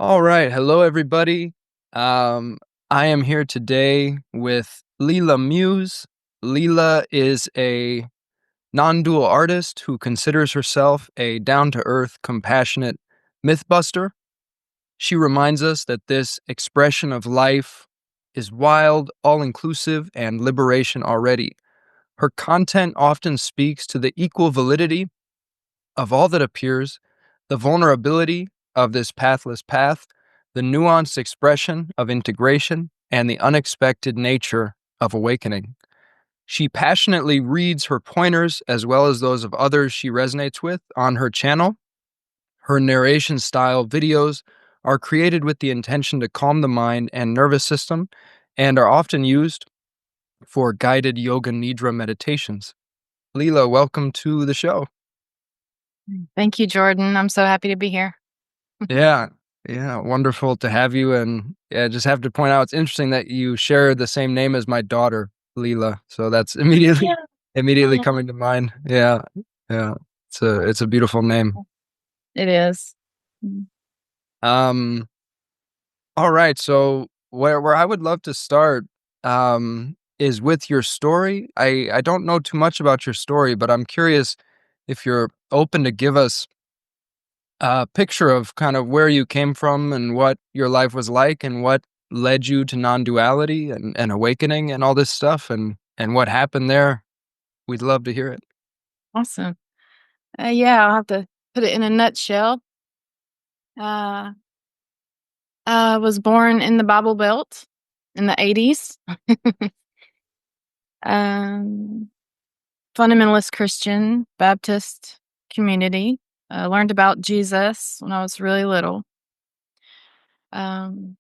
All right. Hello, everybody. Um, I am here today with Leela Muse. Leela is a non-dual artist who considers herself a down-to-earth, compassionate mythbuster. She reminds us that this expression of life is wild, all-inclusive, and liberation already. Her content often speaks to the equal validity of all that appears, the vulnerability of this pathless path, the nuanced expression of integration, and the unexpected nature of awakening. She passionately reads her pointers as well as those of others she resonates with on her channel. Her narration style videos are created with the intention to calm the mind and nervous system and are often used for guided yoga nidra meditations. Leela, welcome to the show. Thank you, Jordan. I'm so happy to be here. Yeah, yeah, wonderful to have you. And yeah, just have to point out it's interesting that you share the same name as my daughter, Leela. So that's immediately Yeah. immediately Oh, coming to mind. Yeah, yeah, it's a beautiful name. it is. Mm. Um, all right, so where I would love to start is with your story. I don't know too much about your story, but I'm curious if you're open to give us a picture of kind of where you came from and what your life was like and what led you to non-duality and awakening and all this stuff and what happened there. We'd love to hear it. Awesome. Yeah, I'll have to put it in a nutshell. Uh, I was born in the Bible Belt in the 80s. um, Fundamentalist Christian Baptist community. Learned about Jesus when I was really little. Um,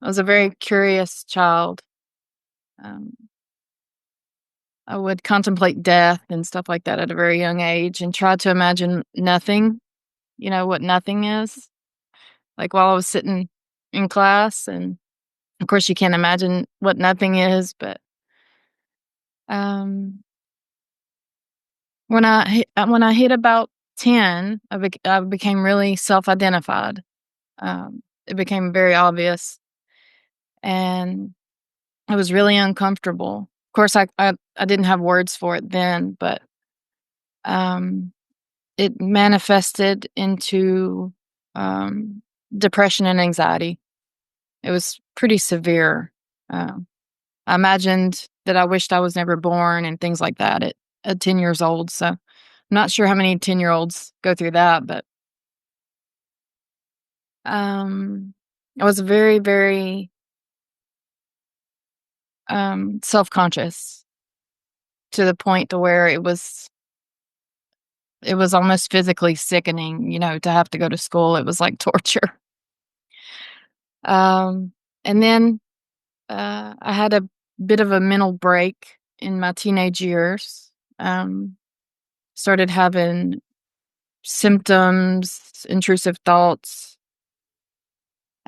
I was a very curious child. Um, I would contemplate death and stuff like that at a very young age and try to imagine nothing. You know what nothing is? Like, while I was sitting in class, and, of course, you can't imagine what nothing is, but, um, when I hit about 10, I became really self-identified. It became very obvious, and it was really uncomfortable. Of course, I didn't have words for it then, but, um, it manifested into, um, depression and anxiety. It was pretty severe. Um, I imagined that I wished I was never born and things like that at 10 years old. So I'm not sure how many 10-year-olds go through that, but um, I was very, very self conscious to the point to where it was almost physically sickening, to have to go to school. It was like torture. And then I had a bit of a mental break in my teenage years. Um, Started having symptoms, intrusive thoughts,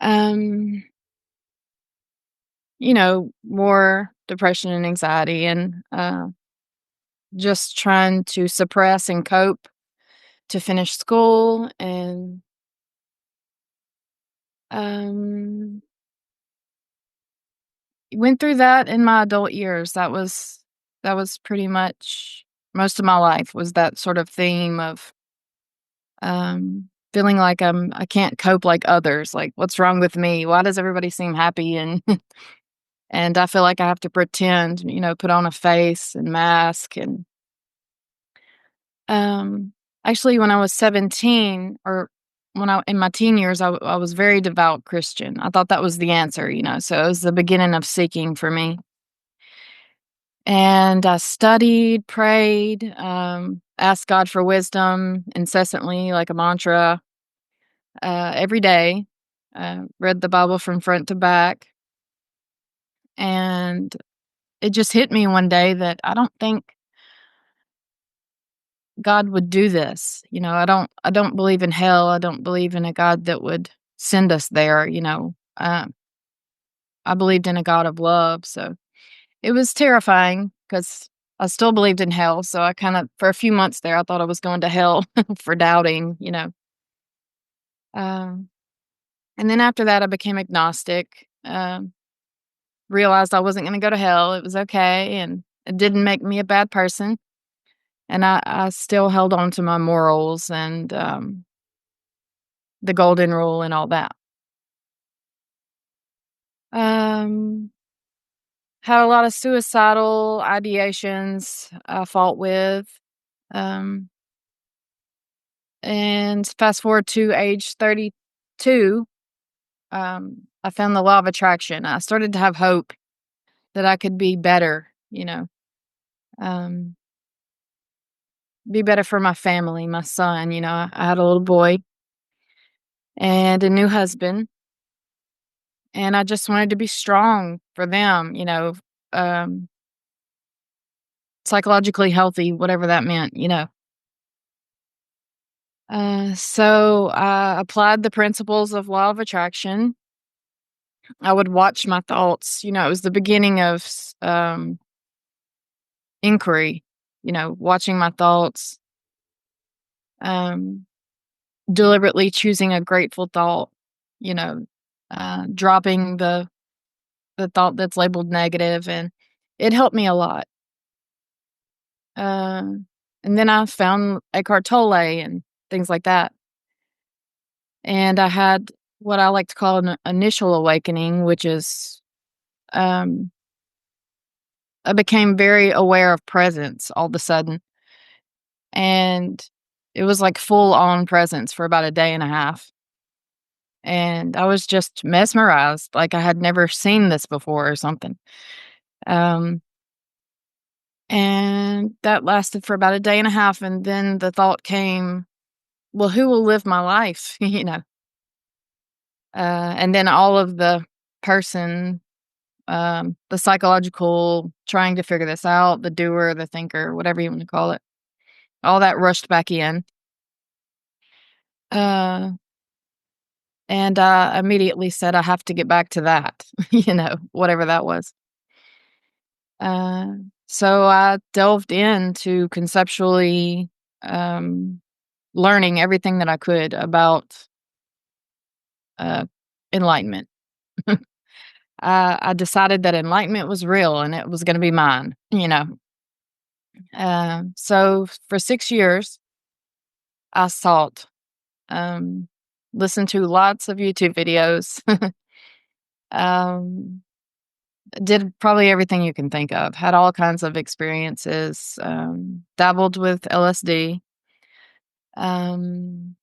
um, more depression and anxiety, and just trying to suppress and cope to finish school. And um, went through that in my adult years. That was pretty much most of my life, was that sort of theme of feeling like I can't cope like others. Like, what's wrong with me? Why does everybody seem happy? And and I feel like I have to pretend, put on a face and mask. And um, actually, when I was 17, or when I in my teen years, I was very devout Christian. I thought that was the answer, So it was the beginning of seeking for me. And I studied, prayed, asked God for wisdom incessantly, like a mantra, every day. Read the Bible from front to back, and it just hit me one day that I don't think God would do this. I don't believe in hell. I don't believe in a God that would send us there. I believed in a God of love, so it was terrifying because I still believed in hell. So I kind of, for a few months there, I thought I was going to hell for doubting. Um, And then after that, I became agnostic, realized I wasn't gonna go to hell, it was okay, and it didn't make me a bad person, and I still held on to my morals and, the golden rule and all that. Um, had a lot of suicidal ideations I fought with, um, and fast forward to age 32, I found the law of attraction. I started to have hope that I could be better, um, be better for my family, my son. I had a little boy and a new husband, and I just wanted to be strong for them, um, psychologically healthy, whatever that meant. So I applied the principles of law of attraction. I would watch my thoughts. It was the beginning of inquiry. Watching my thoughts, um, deliberately choosing a grateful thought. You know, dropping the thought that's labeled negative, and it helped me a lot. And then I found Eckhart Tolle and things like that. And I had what I like to call an initial awakening, which is um, I became very aware of presence all of a sudden. And it was like full on presence for about a day and a half. And I was just mesmerized, like I had never seen this before or something. Um, and that lasted for about a day and a half. And then the thought came, well, who will live my life? And then all of the person, the psychological trying to figure this out, the doer, the thinker, whatever you want to call it, all that rushed back in. Uh, and I immediately said, I have to get back to that, whatever that was. Uh, so I delved into conceptually um, learning everything that I could about uh, enlightenment. I decided that enlightenment was real and it was going to be mine. So for 6 years, I sought, um, listened to lots of YouTube videos, um, did probably everything you can think of, had all kinds of experiences, dabbled with LSD. Um,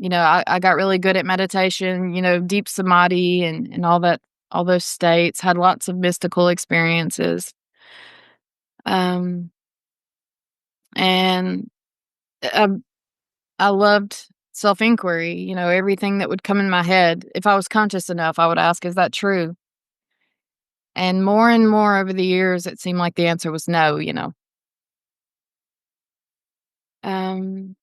I got really good at meditation, deep samadhi and all that, all those states, had lots of mystical experiences. Um, and I, I loved self inquiry, everything that would come in my head. If I was conscious enough, I would ask, is that true? And more over the years, it seemed like the answer was no. Um,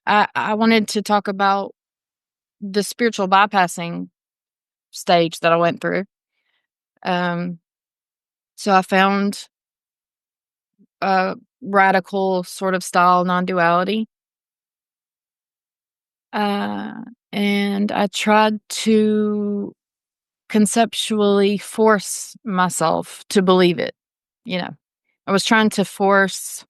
I wanted to talk about the spiritual bypassing stage that I went through. Um, so I found a radical sort of style non-duality. Uh, and I tried to conceptually force myself to believe it. You know, I was trying to force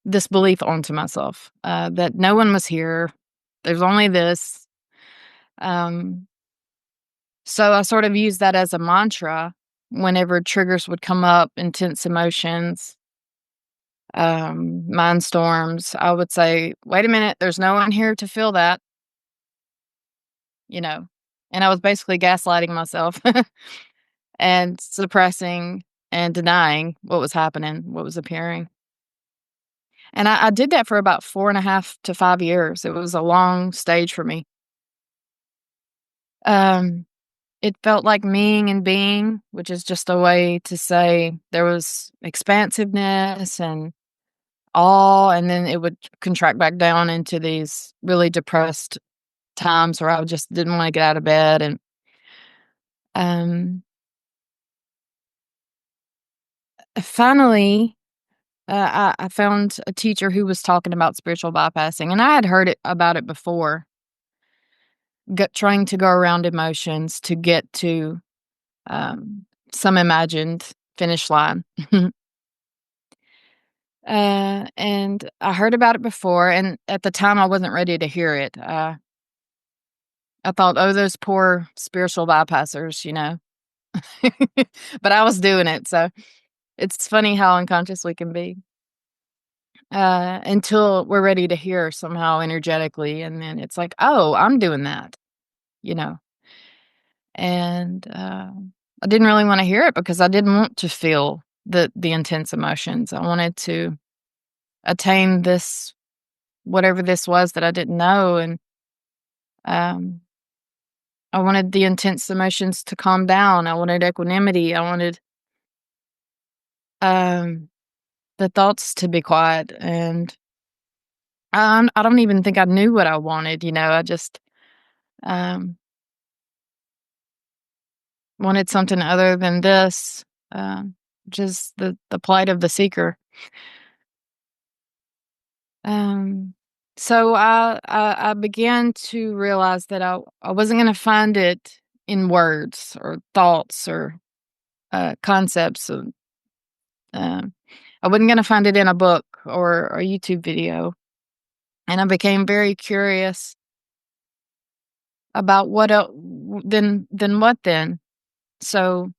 this belief onto myself that no one was here. There's only this. Um, so I sort of used that as a mantra whenever triggers would come up, intense emotions, mind storms. I would say, wait a minute, there's no one here to feel that, you know. And I was basically gaslighting myself and suppressing and denying what was happening, what was appearing. And I did that for about 4.5 to 5 years. It was a long stage for me. Um, it felt like meing and being, which is just a way to say there was expansiveness and awe, and then it would contract back down into these really depressed times where I just didn't want to get out of bed. And um, finally, I found a teacher who was talking about spiritual bypassing, and I had heard about it before, trying to go around emotions to get to some imagined finish line. And I heard about it before, and at the time, I wasn't ready to hear it. I thought, "Oh, those poor spiritual bypassers," you know? But I was doing it, so it's funny how unconscious we can be, until we're ready to hear somehow energetically, and then it's like, "Oh, I'm doing that," you know? And, I didn't really wanna hear it because I didn't want to feel the intense emotions. I wanted to attain this whatever this was that I didn't know, and, um, I wanted the intense emotions to calm down. I wanted equanimity. I wanted, um, the thoughts to be quiet, and I don't even think I knew what I wanted, you know, I just, um, wanted something other than this, just the plight of the seeker. Um, so I began to realize that I wasn't gonna find it in words or thoughts or, concepts of, um I wasn't gonna find it in a book or a YouTube video, and I became very curious about what el then what then? So,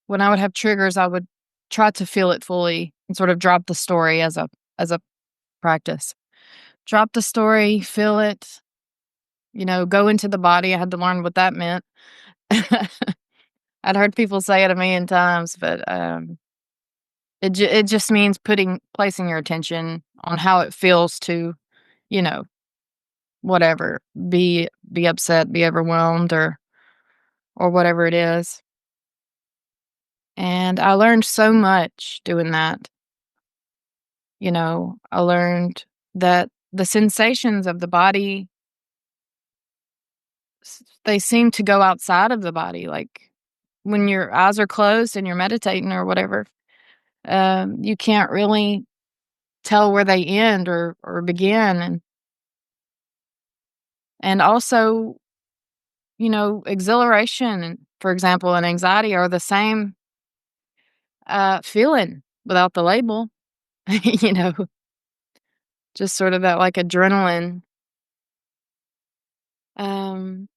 when I would have triggers, I would try to feel it fully and sort of drop the story as a practice. Drop the story, feel it, you know, go into the body. I had to learn what that meant. I'd heard people say it a million times, but, it just means placing your attention on how it feels to, you know, whatever, be upset, be overwhelmed, or whatever it is. And I learned so much doing that. You know, I learned that the sensations of the body, they seem to go outside of the body. Like when your eyes are closed and you're meditating or whatever, you can't really tell where they end or begin. And also, you know, exhilaration, for example, and anxiety are the same feeling without the label. You know, just sort of that like adrenaline. Um,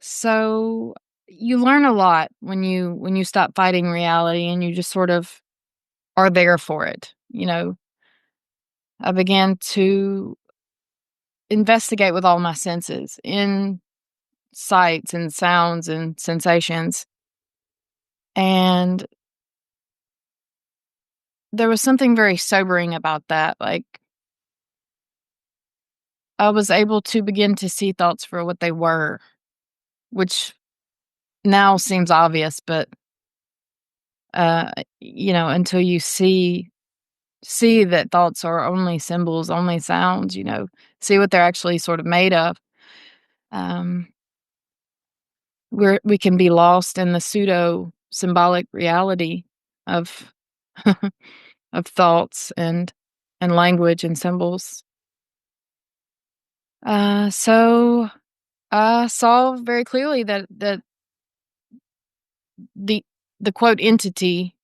so you learn a lot when you stop fighting reality and you just sort of are there for it. You know, I began to investigate with all my senses in sights and sounds and sensations. And there was something very sobering about that. Like I was able to begin to see thoughts for what they were, which now seems obvious, but you know, until you see that thoughts are only symbols, only sounds, you know, see what they're actually sort of made of. Um, we can be lost in the pseudo symbolic reality of of thoughts and language and symbols. So I saw very clearly that the the quote entity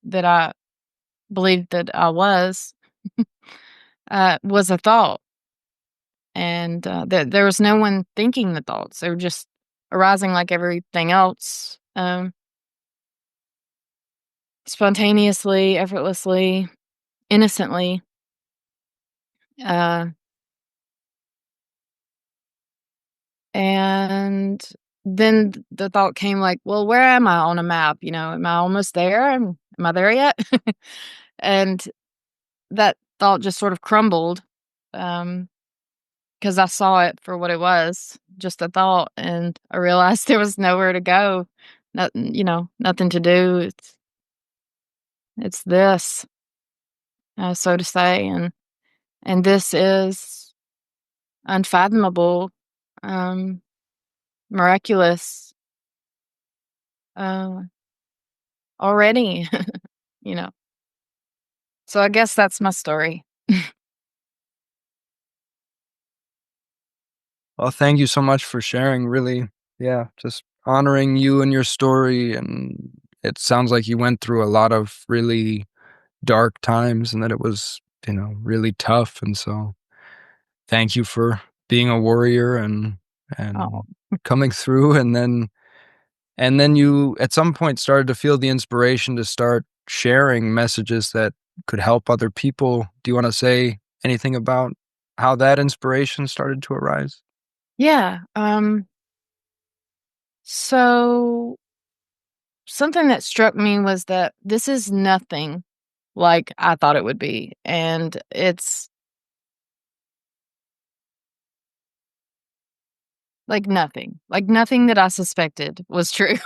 that I believed that I was a thought, and that there was no one thinking the thoughts; they were just arising like everything else, spontaneously, effortlessly, innocently. Uh, and then the thought came like, "Well, where am I on a map? You know, am I almost there? Am I there yet?" And that thought just sort of crumbled, um, 'cause I saw it for what it was, just a thought, and I realized there was nowhere to go, nothing, you know, nothing to do. It's this, so to say, and this is unfathomable, um, miraculous, uh, already, you know. So I guess that's my story. Well, thank you so much for sharing. Really, yeah, just honoring you and your story. And it sounds like you went through a lot of really dark times and that it was, really tough. And so thank you for being a warrior and Oh, coming through. And then you at some point started to feel the inspiration to start sharing messages that could help other people. Do you want to say anything about how that inspiration started to arise? yeah. So something that struck me was that this is nothing like I thought it would be. And it's like nothing that I suspected was true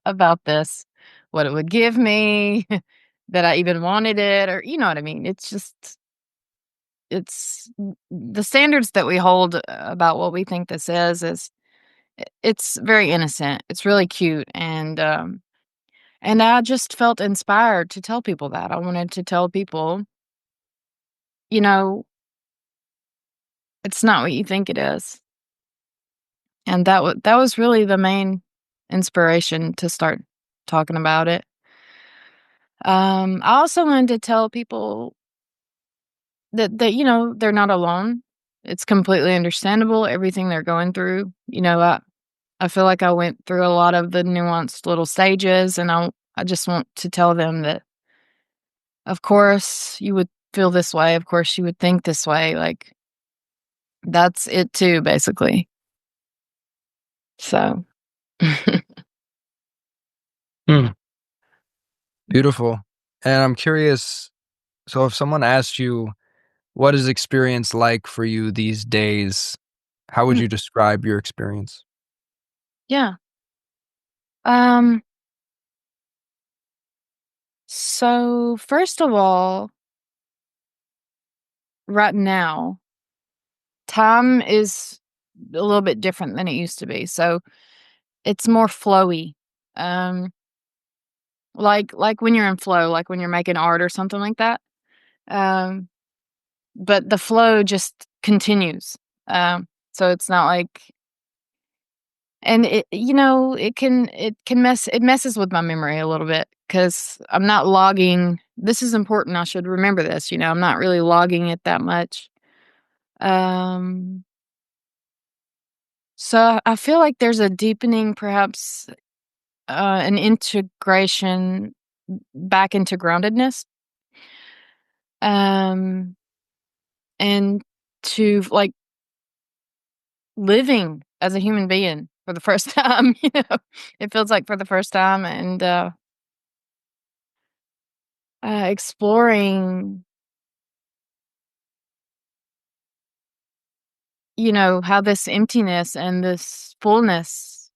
about this, what it would give me, that I even wanted it, or you know what I mean? It's just, the standards that we hold about what we think this is, it's very innocent. It's really cute. And I just felt inspired to tell people that. I wanted to tell people, you know, it's not what you think it is. And that was really the main inspiration to start talking about it. I also wanted to tell people that they're not alone. It's completely understandable everything they're going through. I feel like I went through a lot of the nuanced little stages, and I just want to tell them that, of course, you would feel this way. Of course, you would think this way. Like, that's it too, basically. So, Hmm. Beautiful. And I'm curious, so if someone asked you, what is experience like for you these days? How would mm, you describe your experience? yeah. Um, so first of all, right now, time is a little bit different than it used to be. So it's more flowy. Um, like when you're in flow, like when you're making art or something like that. Um, but the flow just continues. So it's not like, and it messes with my memory a little bit because I'm not logging. This is important. I should remember this. I'm not really logging it that much. Um, so I feel like there's a deepening, perhaps an integration back into groundedness, um, and to like living as a human being for the first time. It feels like for the first time, and exploring, how this emptiness and this fullness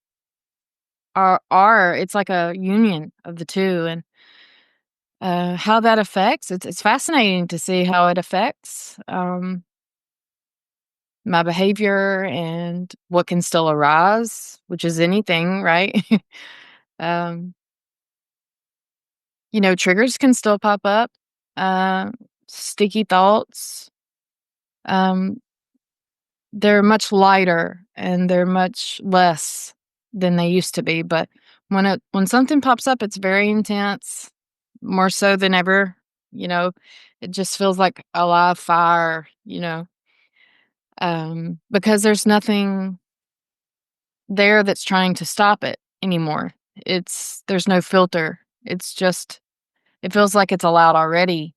are it's like a union of the two, and how that affects. It's fascinating to see how it affects my behavior and what can still arise, which is anything, right? um, triggers can still pop up, uh, sticky thoughts. Um, they're much lighter and they're much less than they used to be. But when something pops up, it's very intense, more so than ever. You know, it just feels like a live fire. Because there's nothing there that's trying to stop it anymore. There's no filter. It's just it feels like it's allowed already.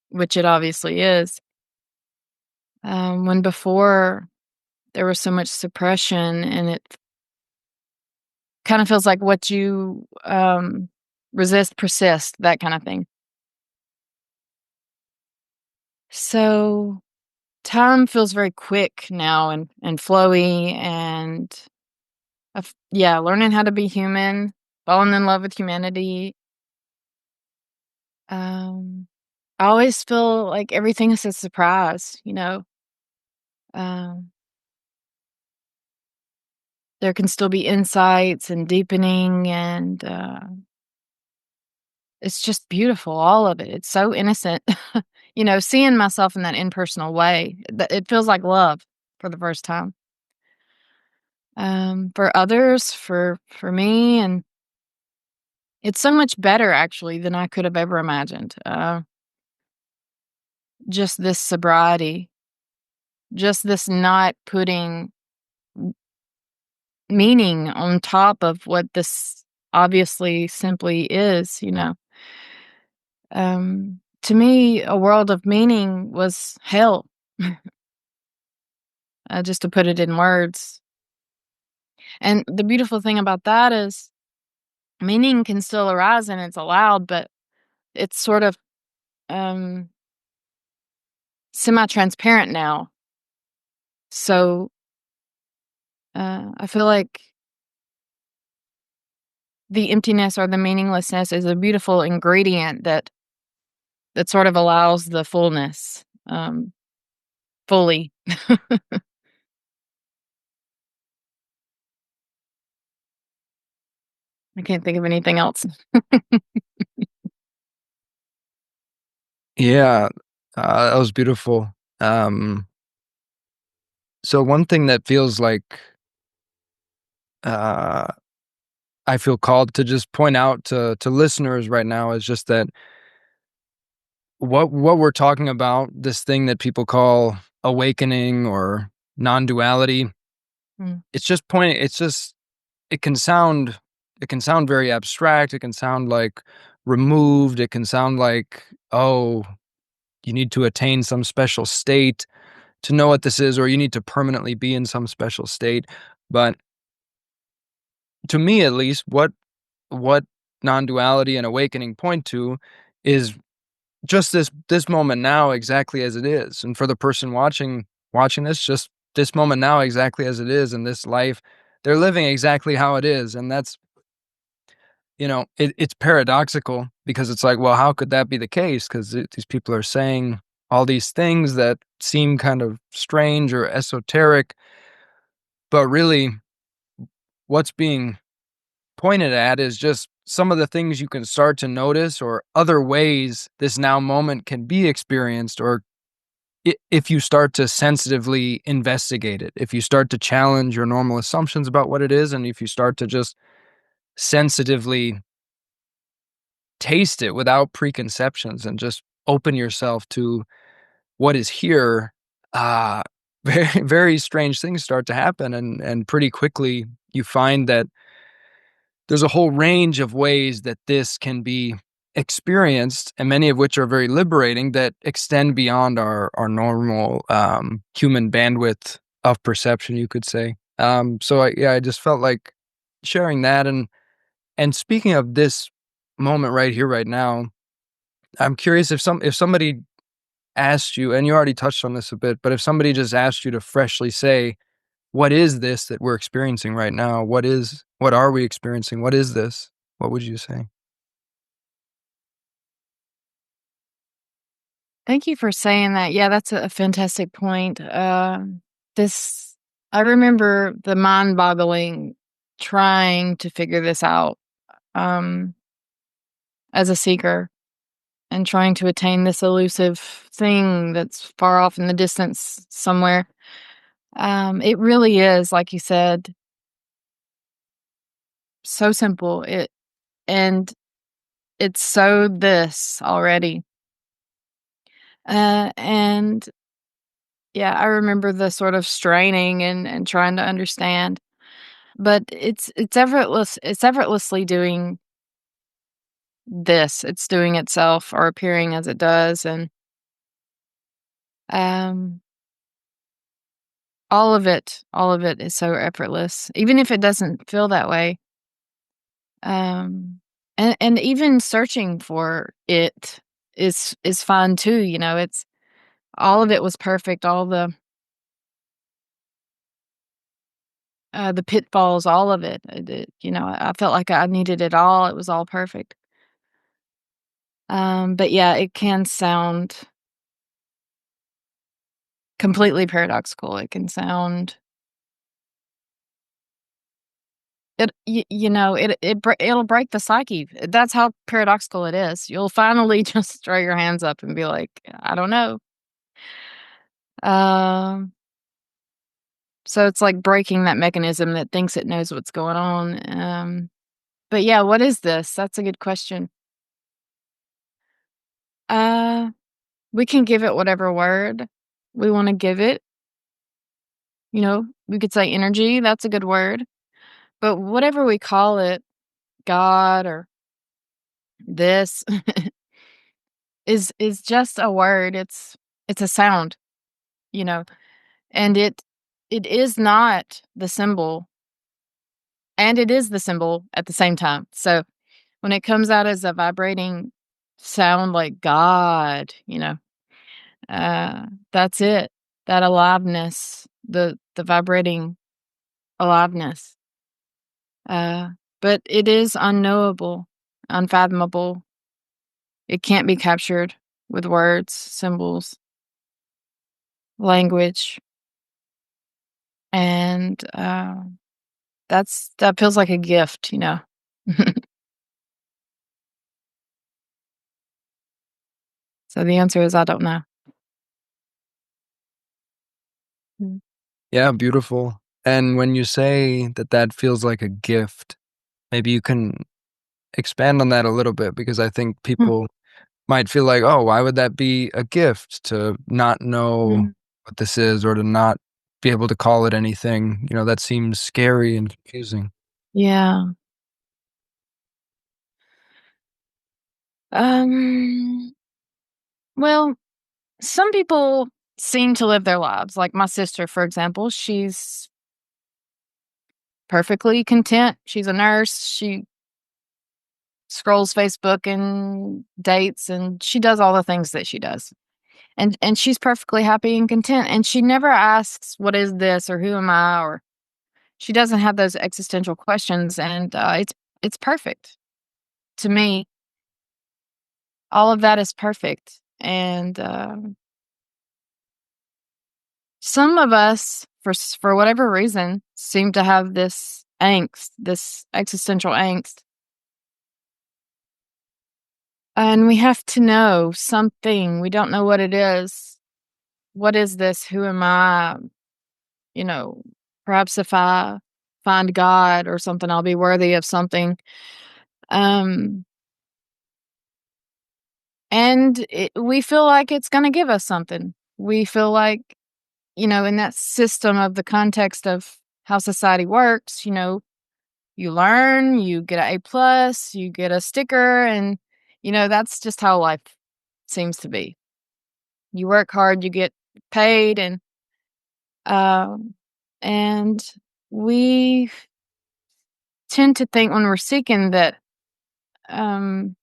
Which it obviously is. When before there was so much suppression, and it kind of feels like what you resist persists, that kind of thing. So time feels very quick now, and flowy, and yeah, learning how to be human, falling in love with humanity. Um, I always feel like everything is a surprise. Um, there can still be insights and deepening, and it's just beautiful, all of it. It's so innocent. Seeing myself in that impersonal way, it feels like love for the first time. For others, for me, and it's so much better actually than I could have ever imagined. Just this sobriety, just this not putting meaning on top of what this obviously simply is. To me, a world of meaning was hell, just to put it in words. And the beautiful thing about that is meaning can still arise and it's allowed, but it's sort of um, semi transparent now. So I feel like the emptiness or the meaninglessness is a beautiful ingredient that sort of allows the fullness fully. I can't think of anything else. Yeah, that was beautiful. Um, so one thing that feels like uh, I feel called to just point out to listeners right now is just that what we're talking about, this thing that people call awakening or non-duality, Mm, it's just it can sound it can sound very abstract, it can sound like removed, it can sound like, oh, you need to attain some special state to know what this is, or you need to permanently be in some special state. But to me, at least, what non-duality and awakening point to is just this moment now exactly as it is. And for the person watching this, just this moment now exactly as it is in this life, they're living exactly how it is. And that's, it's paradoxical because it's like, well, how could that be the case? Because these people are saying all these things that seem kind of strange or esoteric, but really what's being pointed at is just some of the things you can start to notice or other ways this now moment can be experienced, or if you start to sensitively investigate it, if you start to challenge your normal assumptions about what it is, and if you start to just sensitively taste it without preconceptions and just open yourself to what is here, uh very very strange things start to happen, and pretty quickly you find that there's a whole range of ways that this can be experienced, and many of which are very liberating, that extend beyond our normal human bandwidth of perception, you could say. So I just felt like sharing that, and speaking of this moment right here, right now, I'm curious if somebody asked you, and you already touched on this a bit, but if somebody just asked you to freshly say, what is this that we're experiencing right now? What are we experiencing? What is this? What would you say? Thank you for saying that. Yeah, that's a fantastic point. This, I remember the mind-boggling trying to figure this out um, as a seeker and trying to attain this elusive thing that's far off in the distance somewhere. It really is, like you said, so simple. And it's so this already. And yeah, I remember the sort of straining and trying to understand, but it's effortless. It's effortlessly doing this. It's doing itself or appearing as it does, and um, all of it is so effortless, even if it doesn't feel that way. Um, and even searching for it is fun too. It's all of it was perfect. All the pitfalls, all of it. I felt like I needed it all. It was all perfect. But yeah, it can sound completely paradoxical. It can sound it'll break the psyche. That's how paradoxical it is. You'll finally just throw your hands up and be like, "I don't know." Um, so it's like breaking that mechanism that thinks it knows what's going on. But yeah, what is this? That's a good question. Uh, we can give it whatever word we wanna give it. We could say energy, that's a good word. But whatever we call it, God or this is just a word. It's a sound, you know, and it is not the symbol, and it is the symbol at the same time. So when it comes out as a vibrating sound like God, that's it. That aliveness, the vibrating aliveness. Uh, but it is unknowable, unfathomable. It can't be captured with words, symbols, language, and that feels like a gift. So the answer is I don't know. Mm. Yeah, beautiful. And when you say that that feels like a gift, maybe you can expand on that a little bit because I think Mm, people might feel like, "Oh, why would that be a gift to not know mm. what this is or to not be able to call it anything?" That seems scary and confusing. Yeah. Um, well, some people seem to live their lives. Like my sister, for example, she's perfectly content. She's a nurse. She scrolls Facebook and dates, and she does all the things that she does. And she's perfectly happy and content, and she never asks, "What is this?" or "Who am I?" or she doesn't have those existential questions, and, it's perfect. To me, all of that is perfect, and, some of us, for whatever reason, seem to have this angst, this existential angst, and we have to know something. We don't know what it is. What is this? Who am I? You know, perhaps if I find God or something, I'll be worthy of something. Um, we feel like it's going to give us something. We feel like, in that system of the context of how society works, you learn, you get an A+, you get a sticker, and, that's just how life seems to be. You work hard, you get paid, um, and we tend to think when we're seeking that um,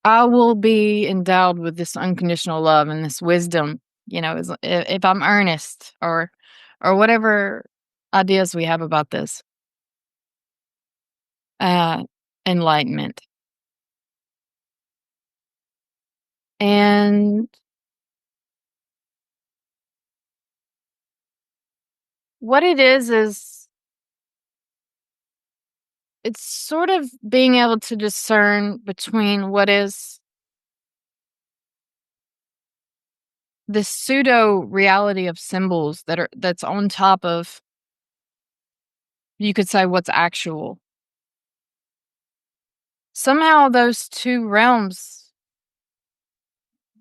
I will be endowed with this unconditional love and this wisdom, if I'm earnest or whatever ideas we have about this uh, enlightenment. And what it is it's sort of being able to discern between what is this pseudo reality of symbols that's on top of, you could say, what's actual. Somehow those two realms,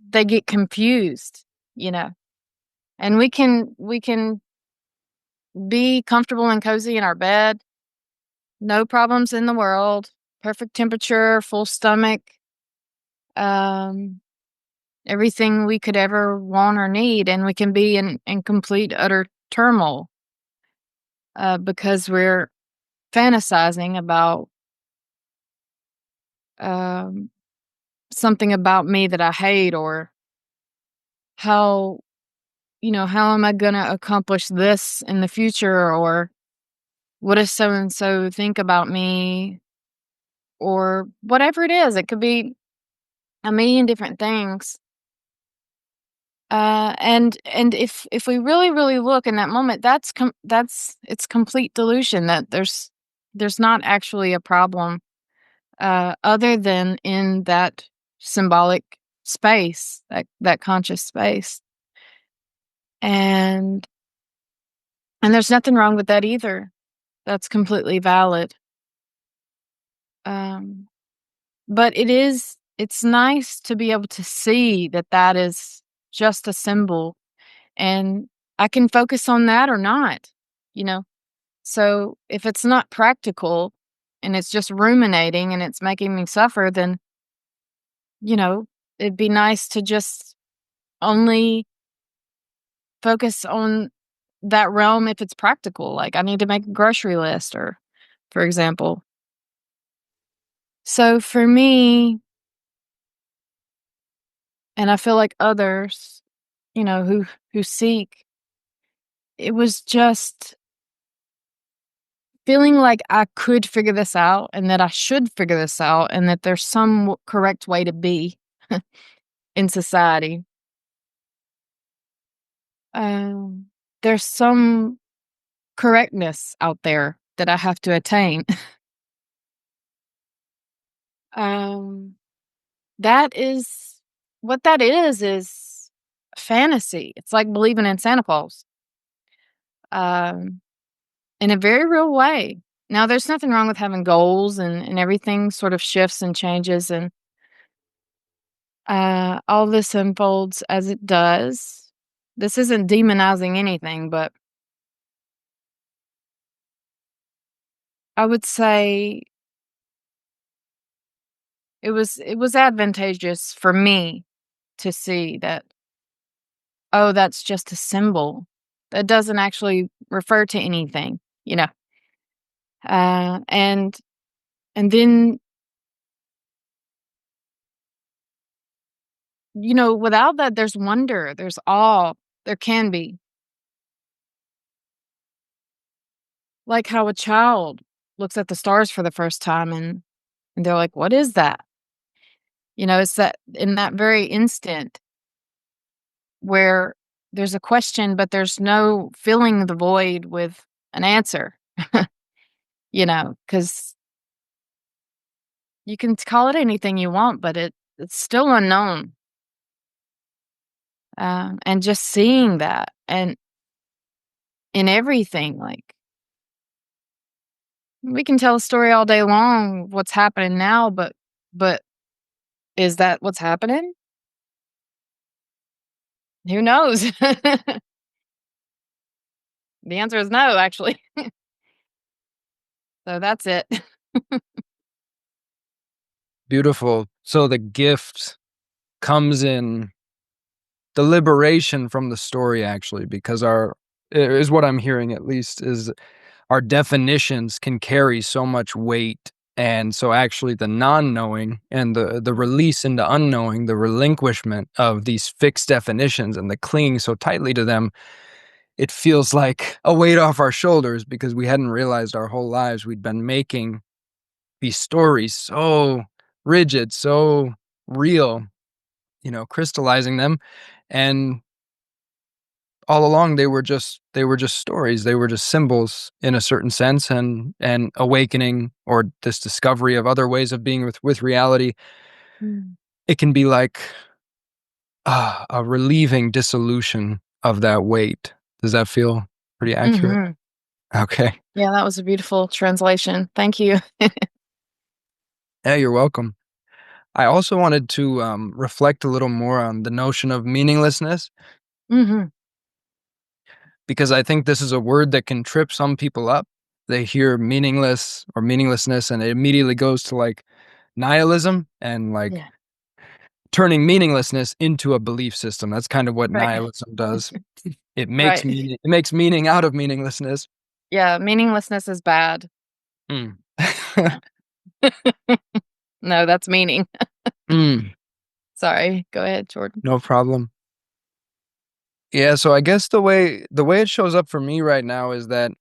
they get confused, you know. And we can be comfortable and cozy in our bed, no problems in the world, perfect temperature, full stomach, um, everything we could ever want or need, and we can be in complete utter turmoil because we're fantasizing about um, something about me that I hate, or how how am I going to accomplish this in the future, or what does so and so think about me, or whatever it is. It could be a million different things. And if we really look in that moment, that's it's complete delusion. That there's not actually a problem other than in that symbolic space, that conscious space. And there's nothing wrong with that either. That's completely valid. Um, but it's nice to be able to see that that is just a symbol, and I can focus on that or not, you know? So if it's not practical and it's just ruminating and it's making me suffer, then, you know, it'd be nice to just only focus on that realm if it's practical. Like I need to make a grocery list or for example. So for me, and I feel like others, who seek, it was just feeling like I could figure this out and that I should figure this out and that there's some correct way to be in society. Um, there's some correctness out there that I have to attain. um, that is what that is fantasy. It's like believing in Santa Claus. Um, in a very real way. Now, there's nothing wrong with having goals and everything sort of shifts and changes, and all this unfolds as it does. This isn't demonizing anything, but I would say it was advantageous for me to see that, oh, that's just a symbol. That doesn't actually refer to anything, you know. Uh, and and then, without that, there's wonder, there's awe, there can be. Like how a child looks at the stars for the first time and they're like, "What is that?" It's that in that very instant where there's a question, but there's no filling the void with an answer, because you can call it anything you want, but it's still unknown. And just seeing that and in everything, like we can tell a story all day long, what's happening now, but is that what's happening? Who knows? The answer is no, actually. So that's it. Beautiful. So the gift comes in the liberation from the story, actually, because is what I'm hearing at least, is our definitions can carry so much weight. And so actually the non-knowing and the release into unknowing, the relinquishment of these fixed definitions and the clinging so tightly to them, it feels like a weight off our shoulders because we hadn't realized our whole lives we'd been making these stories so rigid, so real, crystallizing them. And all along they were just stories. They were just symbols in a certain sense, and awakening or this discovery of other ways of being with reality. Mm. It can be like a relieving dissolution of that weight. Does that feel pretty accurate? Mhm. Okay. Yeah, that was a beautiful translation. Thank you. Yeah, you're welcome. I also wanted to reflect a little more on the notion of meaninglessness, Mhm. because I think this is a word that can trip some people up. They hear meaningless or meaninglessness and it immediately goes to like nihilism and like Yeah. turning meaninglessness into a belief system. That's kind of what Right. nihilism does. It makes Right. meaning it makes meaning out of meaninglessness. Yeah, meaninglessness is bad. Mm. Yeah. No, that's meaning. Mm, Sorry. Go ahead, Jordan. no problem. Yeah, so I guess the way it shows up for me right now is that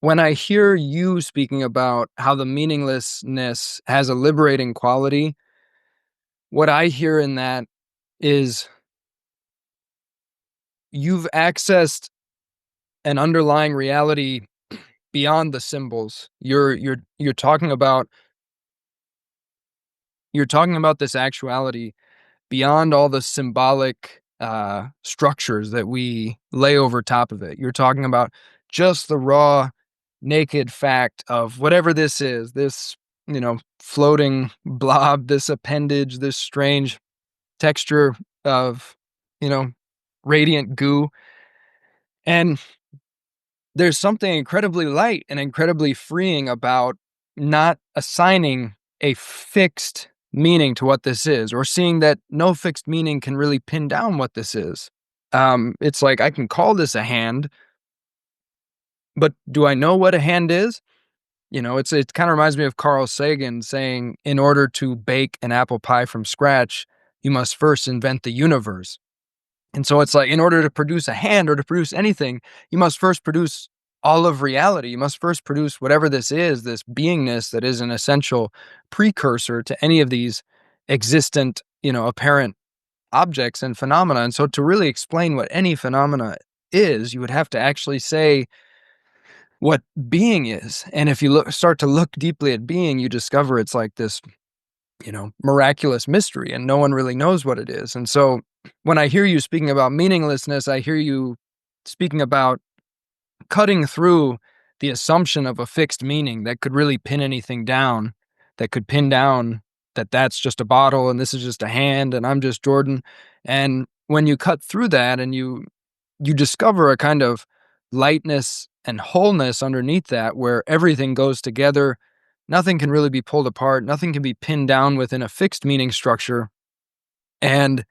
when I hear you speaking about how the meaninglessness has a liberating quality, what I hear in that is you've accessed an underlying reality beyond the symbols. You're talking about this actuality beyond all the symbolic structures that we lay over top of it. You're talking about just the raw, naked fact of whatever this is, this, floating blob, this appendage, this strange texture of, you know, radiant goo. And there's something incredibly light and incredibly freeing about not assigning a fixed meaning to what this is, or seeing that no fixed meaning can really pin down what this is. It's like I can call this a hand, but do I know what a hand is? It kind of reminds me of Carl Sagan saying, in order to bake an apple pie from scratch, you must first invent the universe. And so it's like, in order to produce a hand or to produce anything, you must first produce all of reality. You must first produce whatever this is, this beingness that is an essential precursor to any of these existent, apparent objects and phenomena. And so to really explain what any phenomena is, you would have to actually say what being is. And if you start to look deeply at being, you discover it's like this, miraculous mystery, and no one really knows what it is. And so when I hear you speaking about meaninglessness, I hear you speaking about cutting through the assumption of a fixed meaning that could really pin anything down, that could pin down that that's just a bottle and this is just a hand and I'm just Jordan. And when you cut through that and you discover a kind of lightness and wholeness underneath that, where everything goes together. Nothing can really be pulled apart. Nothing can be pinned down within a fixed meaning structure. And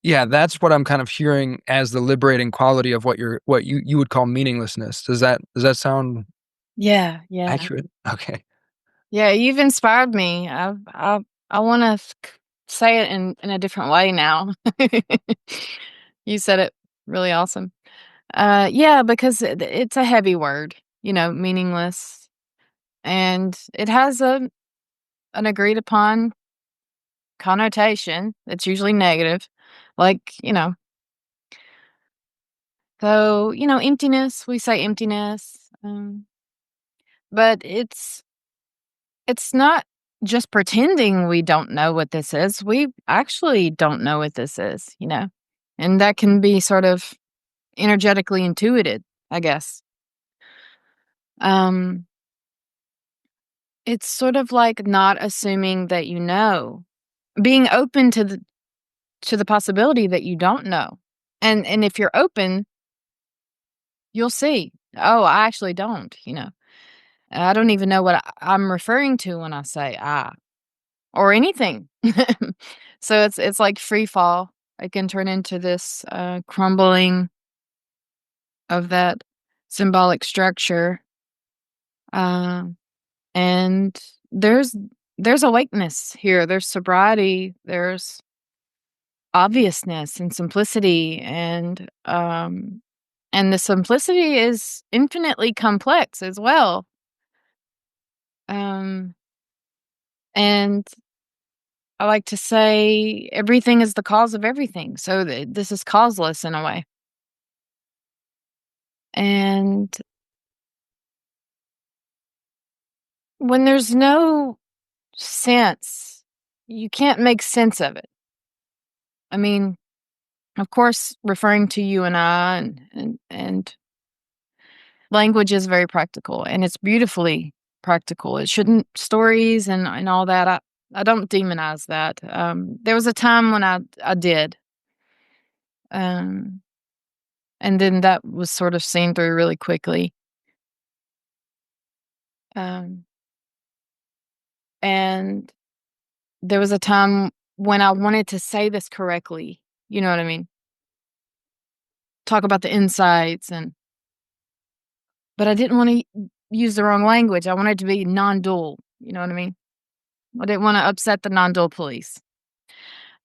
yeah, that's what I'm kind of hearing as the liberating quality of what you would call meaninglessness. Does that sound Yeah, yeah. accurate? Okay. Yeah, you've inspired me. I wanna say it in a different way now. You said it really awesome. Yeah, because it's a heavy word, meaningless, and it has an agreed upon connotation that's usually negative, like, so, emptiness, we say emptiness, but it's not just pretending we don't know what this is. We actually don't know what this is, and that can be sort of energetically intuited, I guess. Um, it's sort of like not assuming that you know, being open to the possibility that you don't know. And if you're open, you'll see, "Oh, I actually don't." I don't even know what I'm referring to when I say "I," or anything. So it's like free fall. It can turn into this, crumbling of that symbolic structure, um, and there's awakeness here, there's sobriety, there's obviousness and simplicity, and the simplicity is infinitely complex as well. Um, and I like to say everything is the cause of everything. So this is causeless in a way. And when there's no sense, you can't make sense of it. I mean, of course, referring to you and I and language is very practical, and it's beautifully practical. It shouldn't stories and all that. I don't demonize that. There was a time when I did, um, and then that was sort of seen through really quickly. Um, and there was a time when I wanted to say this correctly. You know what I mean? Talk about the insights but I didn't want to use the wrong language. I wanted to be non-dual. You know what I mean? I didn't want to upset the non-dual police.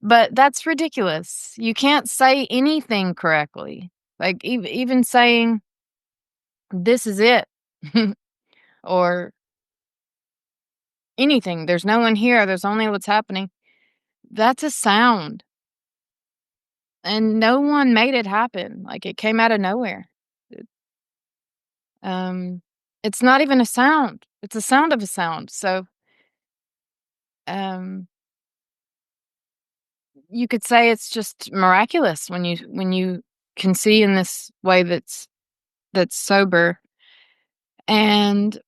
But that's ridiculous. You can't say anything correctly. Like even saying this is it or anything. There's no one here. There's only what's happening. That's a sound. and no one made it happen. Like, it came out of nowhere. It it's not even a sound. It's a sound of a sound. So, um, you could say it's just miraculous when you can see in this way that's sober, and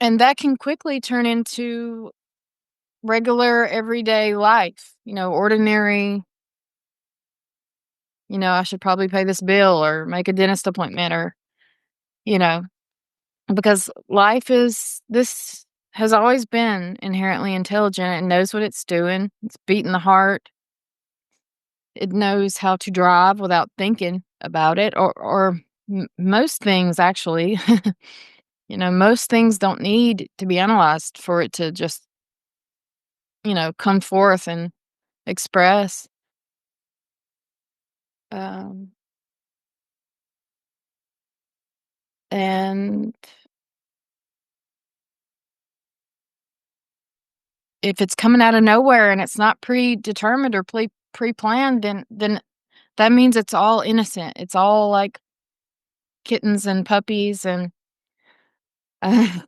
that can quickly turn into regular everyday life, ordinary, I should probably pay this bill or make a dentist appointment or, you know, because life is this has always been inherently intelligent. It knows what it's doing. It's beating the heart. It knows how to drive without thinking about it or most things actually. Most things don't need to be analyzed for it to just, come forth and express. Um, and if it's coming out of nowhere and it's not predetermined or pre-planned, then that means it's all innocent. It's all like kittens and puppies and uh,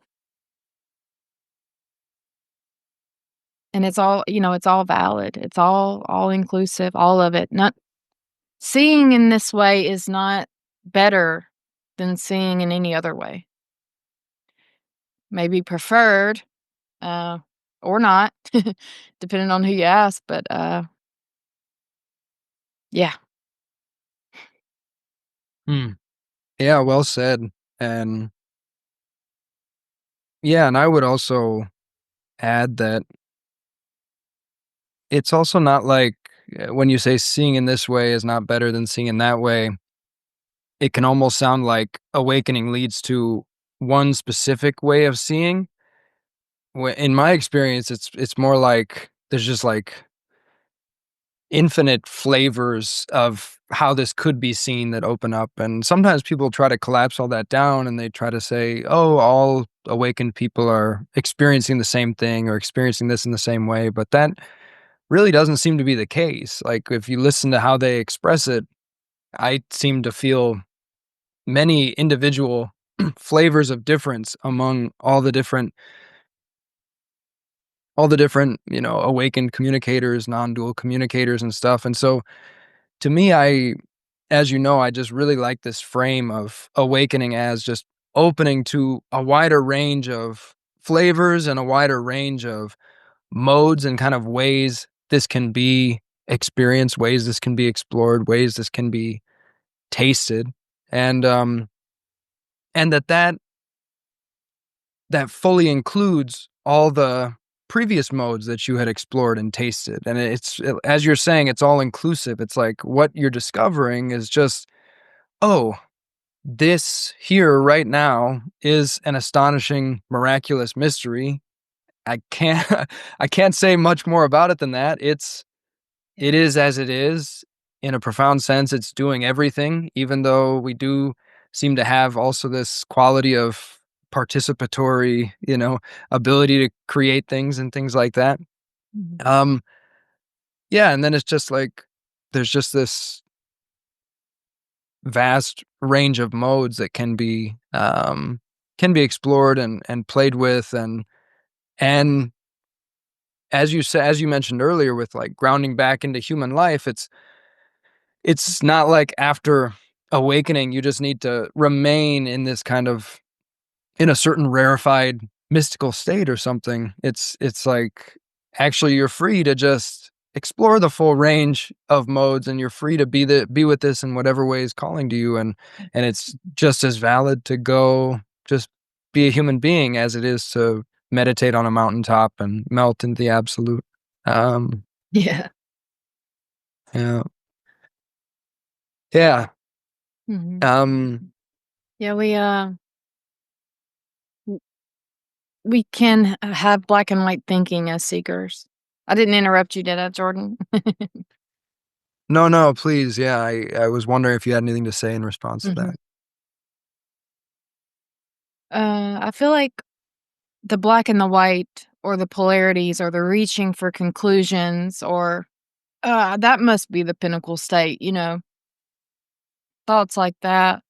and it's all, it's all valid. It's all inclusive, all of it. Not seeing in this way is not better than seeing in any other way. Maybe preferred, uh, or not, depending on who you ask, but, yeah. Hmm. Yeah, well said. And yeah, and I would also add that it's also not like when you say seeing in this way is not better than seeing in that way, it can almost sound like awakening leads to one specific way of seeing. In my experience, it's more like there's just like infinite flavors of how this could be seen that open up. And sometimes people try to collapse all that down and they try to say, oh, all awakened people are experiencing the same thing or experiencing this in the same way. But that really doesn't seem to be the case. Like if you listen to how they express it, I seem to feel many individual flavors of difference among all the different, awakened communicators, non-dual communicators and stuff. And so to me, as you know, I just really like this frame of awakening as just opening to a wider range of flavors and a wider range of modes and kind of ways this can be experienced, ways this can be explored, ways this can be tasted. And that fully includes all the previous modes that you had explored and tasted. And as you're saying, it's all inclusive. It's like what you're discovering is just, oh, this here right now is an astonishing, miraculous mystery. I can't I can't say much more about it than that. It is as it is. In a profound sense, it's doing everything, even though we do seem to have also this quality of participatory, ability to create things and things like that. Mhm. Um, yeah, and then it's just like there's just this vast range of modes that can be explored and played with and as you mentioned earlier with like grounding back into human life, it's not like after awakening, you just need to remain in this kind of in a certain rarefied mystical state or something. It's like actually you're free to just explore the full range of modes and you're free to be with this in whatever way is calling to you and it's just as valid to go just be a human being as it is to meditate on a mountaintop and melt into the absolute. Um Yeah. yeah. Yeah. Mhm. Um Yeah, w we can have black and white thinking as seekers. I didn't interrupt you, did I, Jordan? No, no, please. Yeah, I was wondering if you had anything to say in response to that. Mhm. I feel like the black and the white or the polarities or the reaching for conclusions or, That must be the pinnacle state, thoughts like that,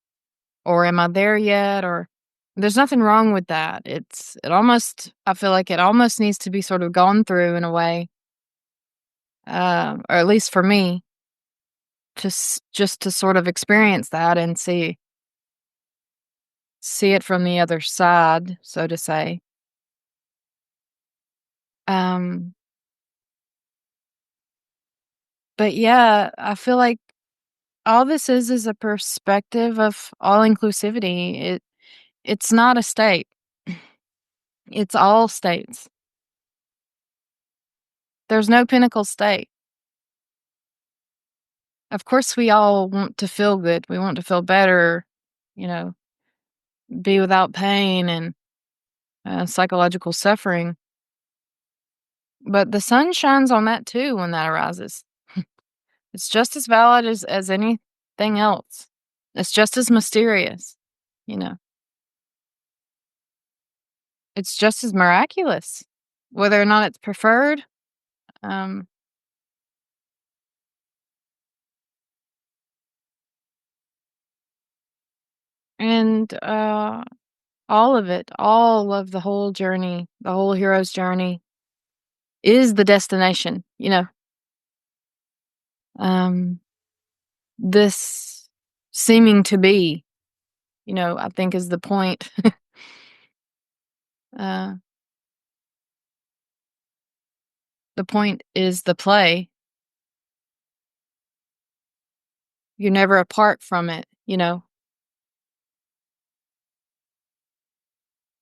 or am I there yet? Or there's nothing wrong with that. I feel like it almost needs to be sort of gone through in a way, or at least for me, just to sort of experience that and see it from the other side, so to say. Um, but yeah, I feel like all this is a perspective of all inclusivity. It's not a state. It's all states. There's no pinnacle state. Of course, we all want to feel good. We want to feel better, you know, be without pain and psychological suffering. But the sun shines on that too when that arises. It's just as valid as anything else. It's just as mysterious, you know. It's just as miraculous, whether or not it's preferred. Um, and all of it, all of the whole journey, the whole hero's journey is the destination, Um, this seeming to be, I think is the point. uh, the point is the play. You're never apart from it.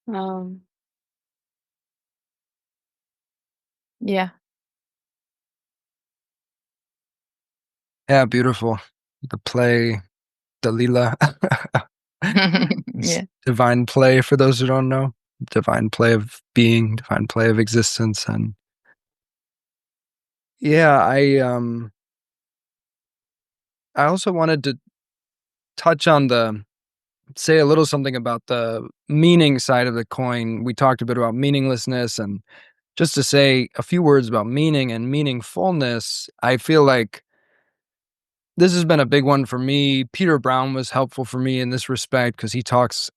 Um, yeah. Yeah, beautiful. The play, the Leela. It's Yeah. divine play for those who don't know. Divine play of being, divine play of existence. And yeah, I also wanted to touch on say a little something about the meaning side of the coin. We talked a bit about meaninglessness, and just to say a few words about meaning and meaningfulness, I feel like this has been a big one for me. Peter Brown was helpful for me in this respect because he talks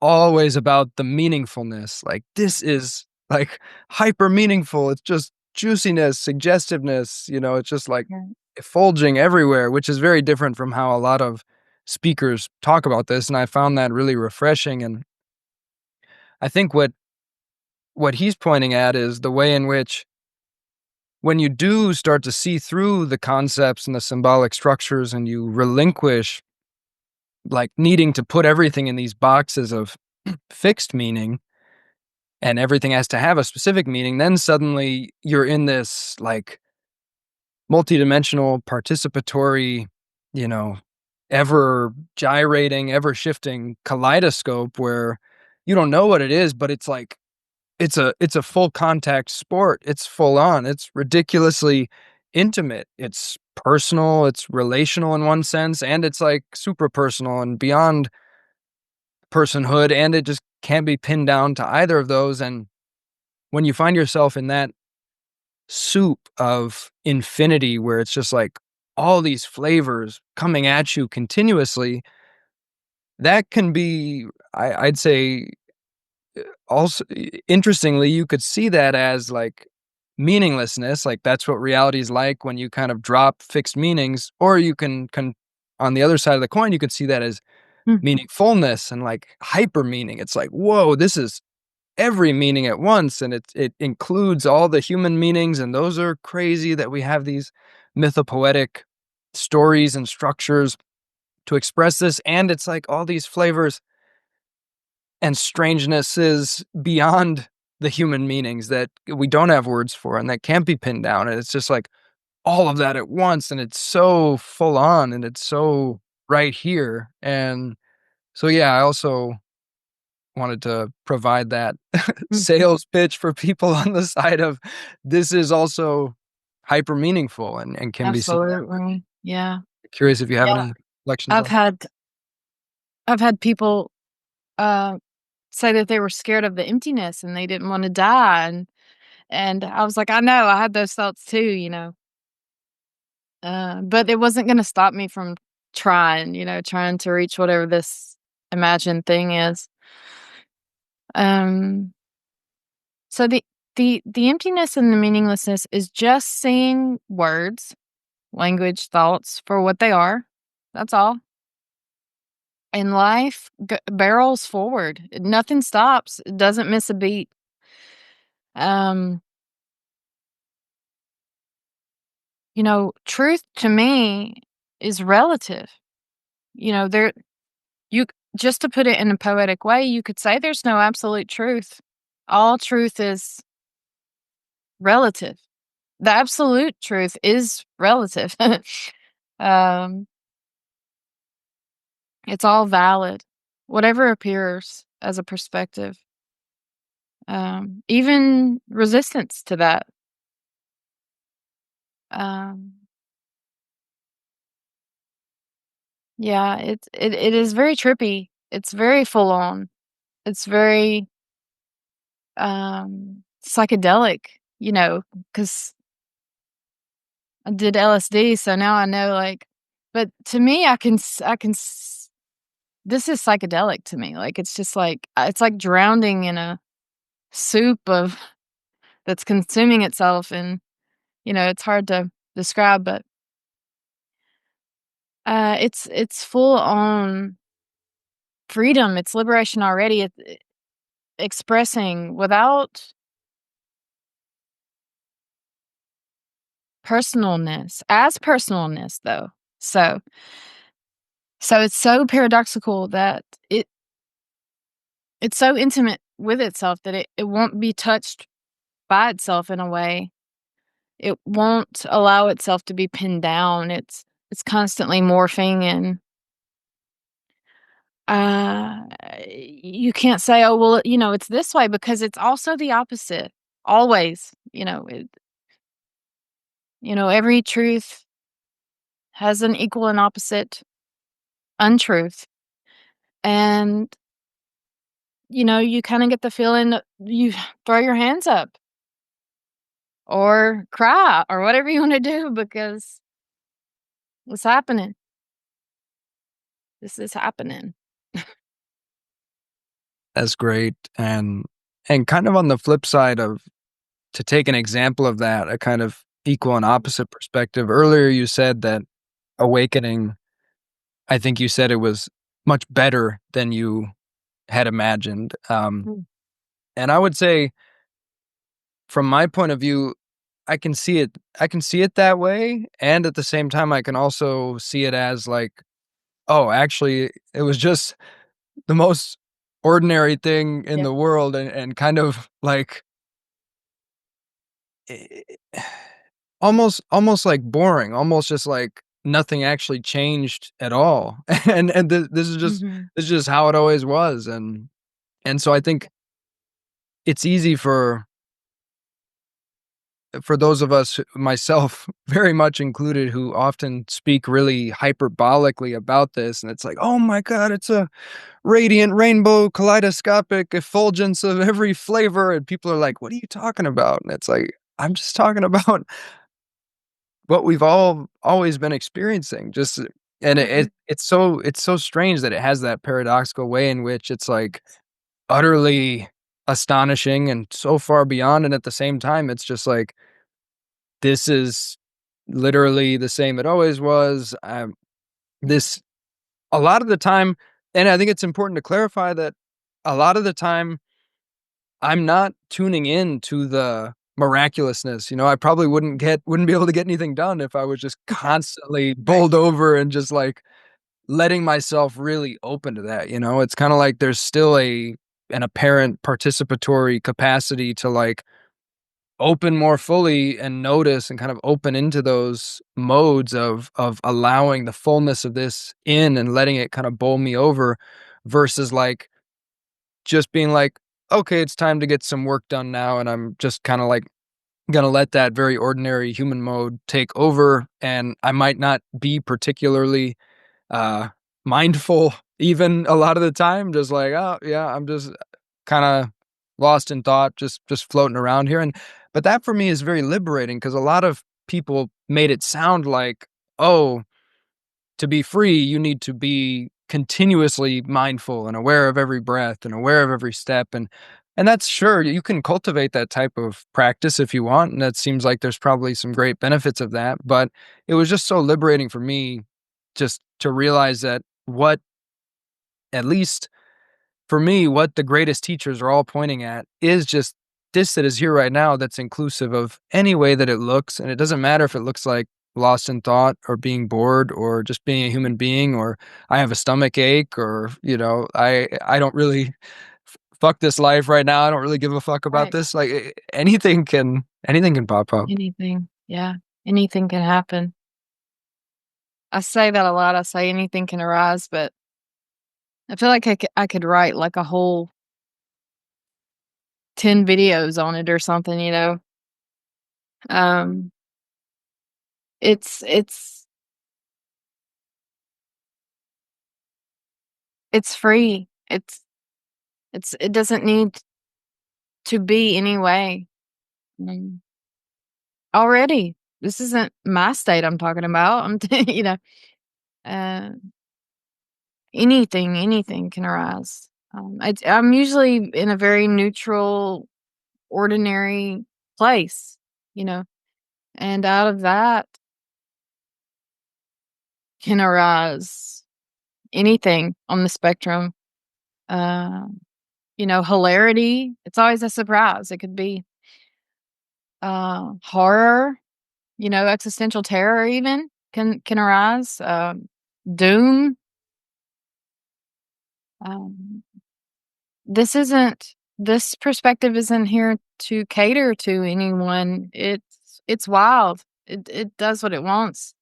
always about the meaningfulness. Like, this is like hyper meaningful. It's just juiciness, suggestiveness, it's just like Yeah. effulging everywhere, which is very different from how a lot of speakers talk about this. And I found that really refreshing. And I think what he's pointing at is the way in which when you do start to see through the concepts and the symbolic structures and you relinquish like needing to put everything in these boxes of fixed meaning and everything has to have a specific meaning, then suddenly you're in this like multidimensional participatory, you know, ever gyrating, ever shifting kaleidoscope where you don't know what it is, but it's like it's a full contact sport. It's full on. It's ridiculously intimate. It's personal, it's relational in one sense, and it's like super personal and beyond personhood, and it just can't be pinned down to either of those. And when you find yourself in that soup of infinity where it's just like all these flavors coming at you continuously, that can be, I'd say, also interestingly, you could see that as like meaninglessness, like that's what reality is like when you kind of drop fixed meanings, or you can on the other side of the coin, you could see that as Mm. meaningfulness and like hyper meaning. It's like, whoa, this is every meaning at once, and it includes all the human meanings, and those are crazy that we have these mythopoetic stories and structures to express this, and it's like all these flavors and strangenesses beyond the human meanings that we don't have words for and that can't be pinned down, and it's just like all of that at once, and it's so full on and it's so right here. And so yeah, I also wanted to provide that Mm. sales pitch for people on the side of this is also hyper meaningful and can be seen that way. Absolutely. Yeah. Curious if you have Yeah. any reflections I've on that. had I've had people uh say that they were scared of the emptiness and they didn't want to die, and I was like, I know, I had those thoughts too. But it wasn't gonna stop me from trying to reach whatever this imagined thing is. Um, so the emptiness and the meaninglessness is just seeing words, language, thoughts for what they are. That's all. And life barrels forward. Nothing stops. It doesn't miss a beat. Um, truth to me is relative. There you just to put it in a poetic way, you could say there's no absolute truth. All truth is relative. The absolute truth is relative. um, it's all valid. Whatever appears as a perspective. Even resistance to that. Um, yeah, it is very trippy. It's very full on. It's very psychedelic, because I did LSD, so now I know, but to me, this is psychedelic to me. Like, it's just like, it's like drowning in a soup of that's consuming itself, and, it's hard to describe, but, it's full on freedom. It's liberation already. Expressing without personalness, though. So so it's so paradoxical that it's so intimate with itself that it won't be touched by itself in a way. It won't allow itself to be pinned down. It's constantly morphing, and uh you can't say, "Oh, well, it's this way," because it's also the opposite. Always, every truth has an equal and opposite untruth. And, you kinda get the feeling that you throw your hands up or cry or whatever you wanna do because what's happening? This is happening. That's great. And kind of on the flip side of to take an example of that, a kind of equal and opposite perspective. Earlier you said that awakening, I think you said it was much better than you had imagined. Mm. And I would say from my point of view, I can see it that way, and at the same time I can also see it as like, oh, actually it was just the most ordinary thing in Yeah. the world, and kind of like almost like boring, almost just like nothing actually changed at all. And Mhm. this is just how it always was, and so I think it's easy for those of us, myself very much included, who often speak really hyperbolically about this, and it's like, "Oh my god, it's a radiant rainbow kaleidoscopic effulgence of every flavor," and people are like, "What are you talking about?" And it's like, "I'm just talking about what we've all always been experiencing." Just and Mhm. it's so strange that it has that paradoxical way in which it's like utterly astonishing and so far beyond, and at the same time, it's just like, this is literally the same it always was. This a lot of the time, and I think it's important to clarify that a lot of the time I'm not tuning in to the miraculousness. I probably wouldn't be able to get anything done if I was just constantly Right. bowled over and just like letting myself really open to that. It's kind of like there's still an apparent participatory capacity to like open more fully and notice and kind of open into those modes of allowing the fullness of this in and letting it kind of bowl me over versus like just being like, okay, it's time to get some work done now, and I'm just kind of like gonna let that very ordinary human mode take over, and I might not be particularly uh mindful even a lot of the time, just like, oh yeah, I'm just kind of lost in thought, just floating around here. And but that for me is very liberating because a lot of people made it sound like oh, to be free, you need to be continuously mindful and aware of every breath and aware of every step. And that's sure you can cultivate that type of practice if you want. And that seems like there's probably some great benefits of that. But it was just so liberating for me just to realize that what, at least for me, what the greatest teachers are all pointing at is just this that is here right now that's inclusive of any way that it looks. And it doesn't matter if it looks like lost in thought or being bored or just being a human being or I have a stomach ache or, I don't really fuck this life right now. I don't really give a fuck about Right. this. Like anything can pop up. Anything. Yeah. Anything can happen. I say that a lot. I say anything can arise, but I feel like I could write like a whole 10 videos on it or something, you know? Um, it's it's free. It doesn't need to be any way. Mm. Already, this isn't my state I'm talking about. Uh, anything can arise. I'm usually in a very neutral, ordinary place, you know, and out of that can arise anything on the spectrum. Um, hilarity. It's always a surprise. It could be horror, existential terror even can arise. Doom. Um, this perspective isn't here to cater to anyone. It's wild. It does what it wants.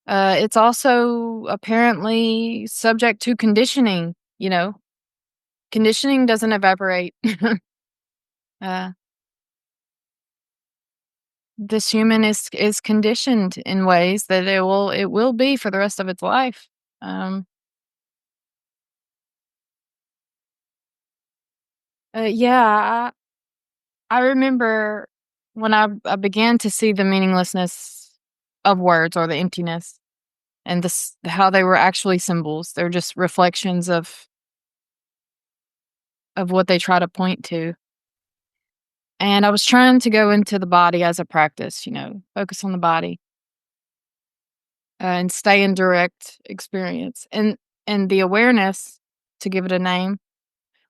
It's also apparently subject to conditioning. Conditioning doesn't evaporate. uh, this human is conditioned in ways that it will be for the rest of its life. Um, yeah, I remember when I began to see the meaninglessness of words or the emptiness and this how they were actually symbols. They're just reflections of what they try to point to. And I was trying to go into the body as a practice, focus on the body and stay in direct experience. And the awareness, to give it a name,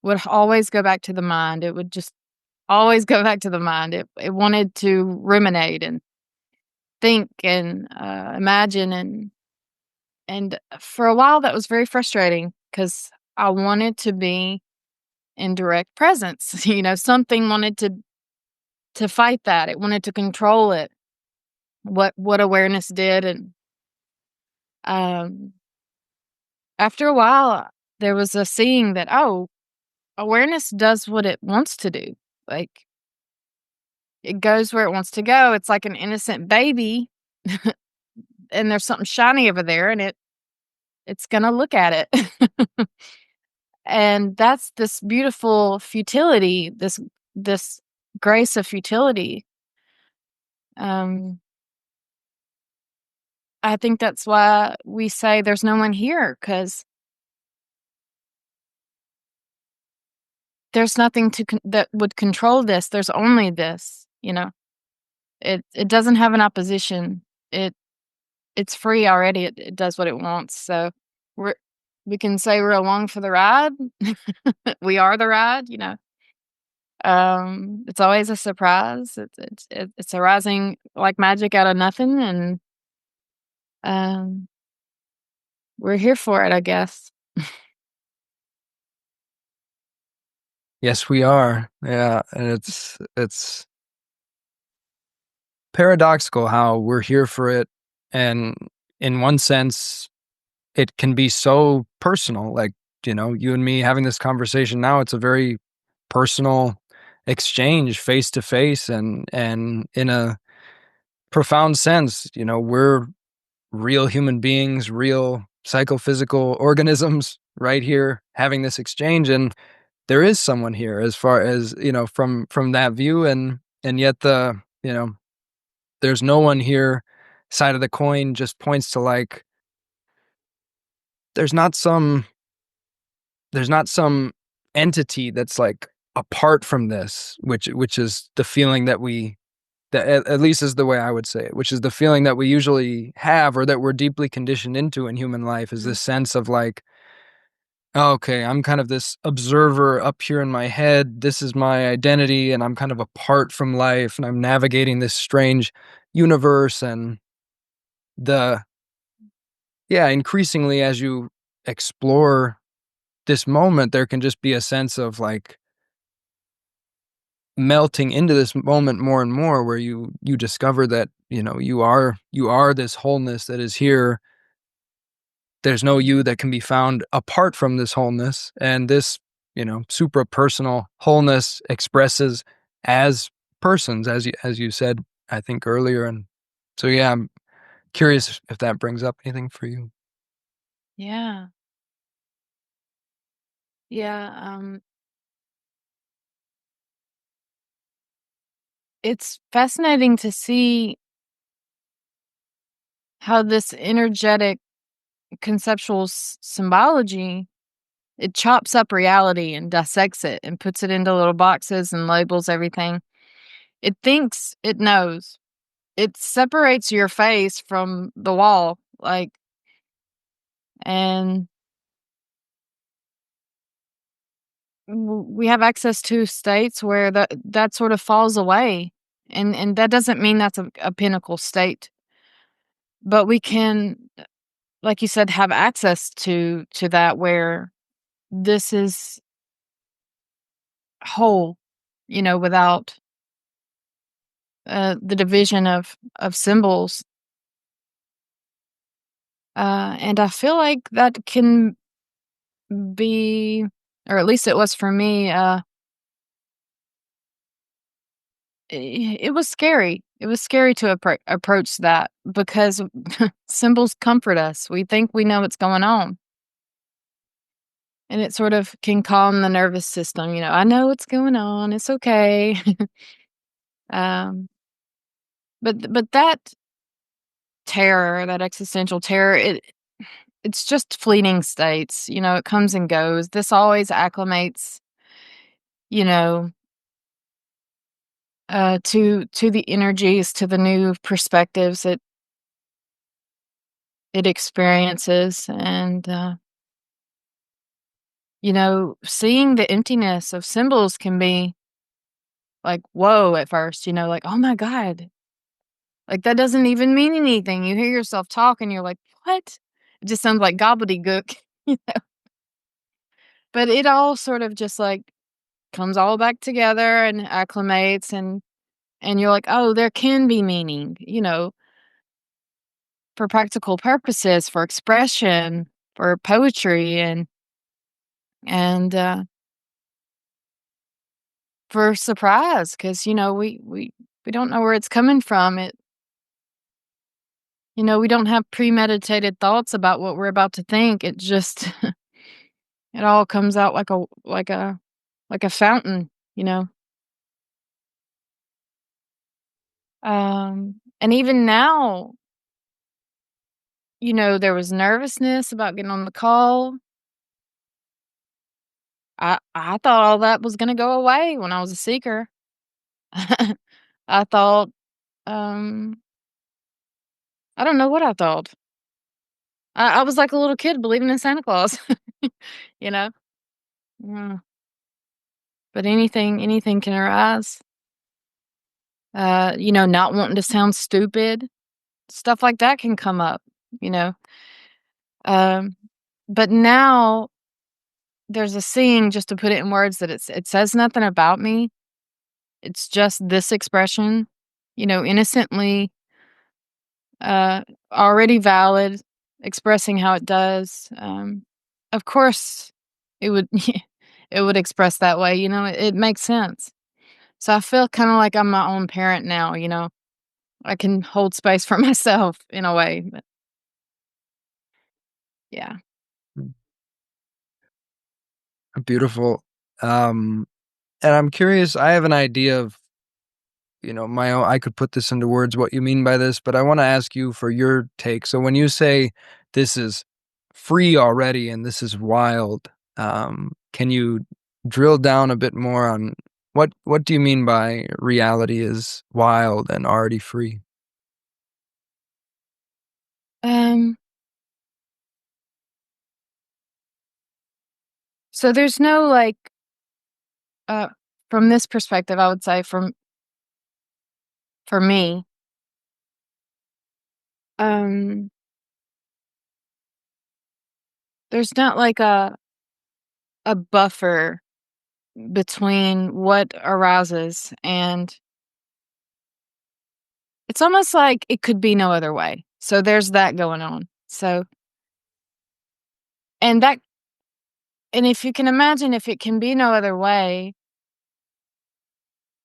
would always go back to the mind. It would just always go back to the mind. It wanted to ruminate and think and imagine and for a while that was very frustrating because I wanted to be in direct presence. Something wanted to fight that. It wanted to control it. What awareness did, and um, after a while, there was a seeing that awareness does what it wants to do. Like it goes where it wants to go. It's like an innocent baby, and there's something shiny over there, and it's gonna look at it. And that's this beautiful futility, this grace of futility. Um, I think that's why we say there's no one here because there's nothing that would control this. There's only this. It doesn't have an opposition. It's free already. It does what it wants. So we're we can say we're along for the ride. We are the ride. It's always a surprise. It's arising like magic out of nothing, and um, we're here for it, I guess. Yes, we are. Yeah. And it's paradoxical how we're here for it. And in one sense, it can be so personal. Like, you and me having this conversation now, it's a very personal exchange face to face and in a profound sense, we're real human beings, real psychophysical organisms right here having this exchange. And there is someone here as far as, from that view. And yet there's no one here side of the coin just points to like there's not some there's not some entity that's like apart from this, which is the feeling that we that at least is the way I would say it, which is the feeling that we usually have or that we're deeply conditioned into in human life is Mm. this sense of like, "Oh, okay, I'm kind of this observer up here in my head. This is my identity, and I'm kind of apart from life, and I'm navigating this strange universe." And the yeah, increasingly as you explore this moment, there can just be a sense of like melting into this moment more and more where you discover that, you are this wholeness that is here. There's no you that can be found apart from this wholeness, and this, supra personal wholeness expresses as persons, as you said, I think earlier. And so yeah, I'm curious if that brings up anything for you. Yeah. Yeah, it's fascinating to see how this energetic conceptual symbology, it chops up reality and dissects it and puts it into little boxes and labels everything. It thinks it knows. It separates your face from the wall, like, and we have access to states where that sort of falls away, and that doesn't mean that's a pinnacle state, but we can, like you said, have access to that where this is whole, without the division of symbols. And I feel like that can be, or at least it was for me. It was scary. It was scary to approach that because symbols comfort us. We think we know what's going on, and it sort of can calm the nervous system. I know what's going on. It's okay. um, but that terror, that existential terror, it's just fleeting states. It comes and goes. This always acclimates, you know, to the energies, to the new perspectives it experiences, and seeing the emptiness of symbols can be like whoa at first. Like, oh my god, like that doesn't even mean anything. You hear yourself talk, and you're like, what? It just sounds like gobbledygook. But it all sort of just like comes all back together and acclimates, and you're like, "Oh, there can be meaning," for practical purposes, for expression, for poetry, and for surprise, 'cause, we don't know where it's coming from. We don't have premeditated thoughts about what we're about to think. It just it all comes out like a fountain, you know? And even now, there was nervousness about getting on the call. I thought all that was gonna go away when I was a seeker. I thought, um, I don't know what I thought. I was like a little kid believing in Santa Claus, you know? Yeah, but anything can arise. Not wanting to sound stupid, stuff like that can come up, you know? Um, but now there's a seeing, just to put it in words, that it says nothing about me. It's just this expression, innocently, uh, already valid, expressing how it does. Of course, it would it would express that way. It makes sense. So I feel kind of like I'm my own parent now. I can hold space for myself in a way. But yeah. Mm, beautiful. Um, and I'm curious, I have an idea of my own, I could put this into words what you mean by this, but I want to ask you for your take. So when you say this is free already and this is wild, can you drill down a bit more on what do you mean by reality is wild and already free? Um, so there's no like uh from this perspective, I would say for me, um there's not like a buffer between what arouses, and it's almost like it could be no other way. So there's that going on. So and that and if you can imagine if it can be no other way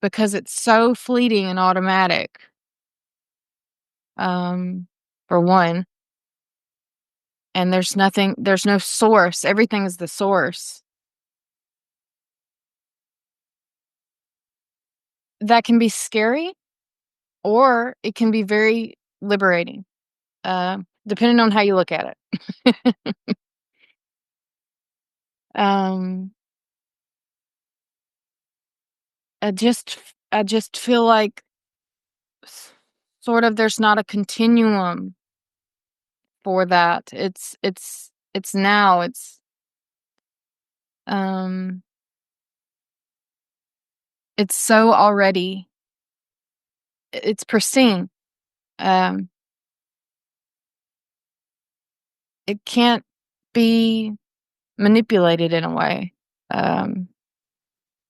because it's so fleeting and automatic, um, for one, and there's no source, everything is the source. That can be scary or it can be very liberating, depending on how you look at it. Um, I just feel like sort of there's not a continuum for that. It's now, um it's so already it's pristine. Um, it can't be manipulated in a way. Um,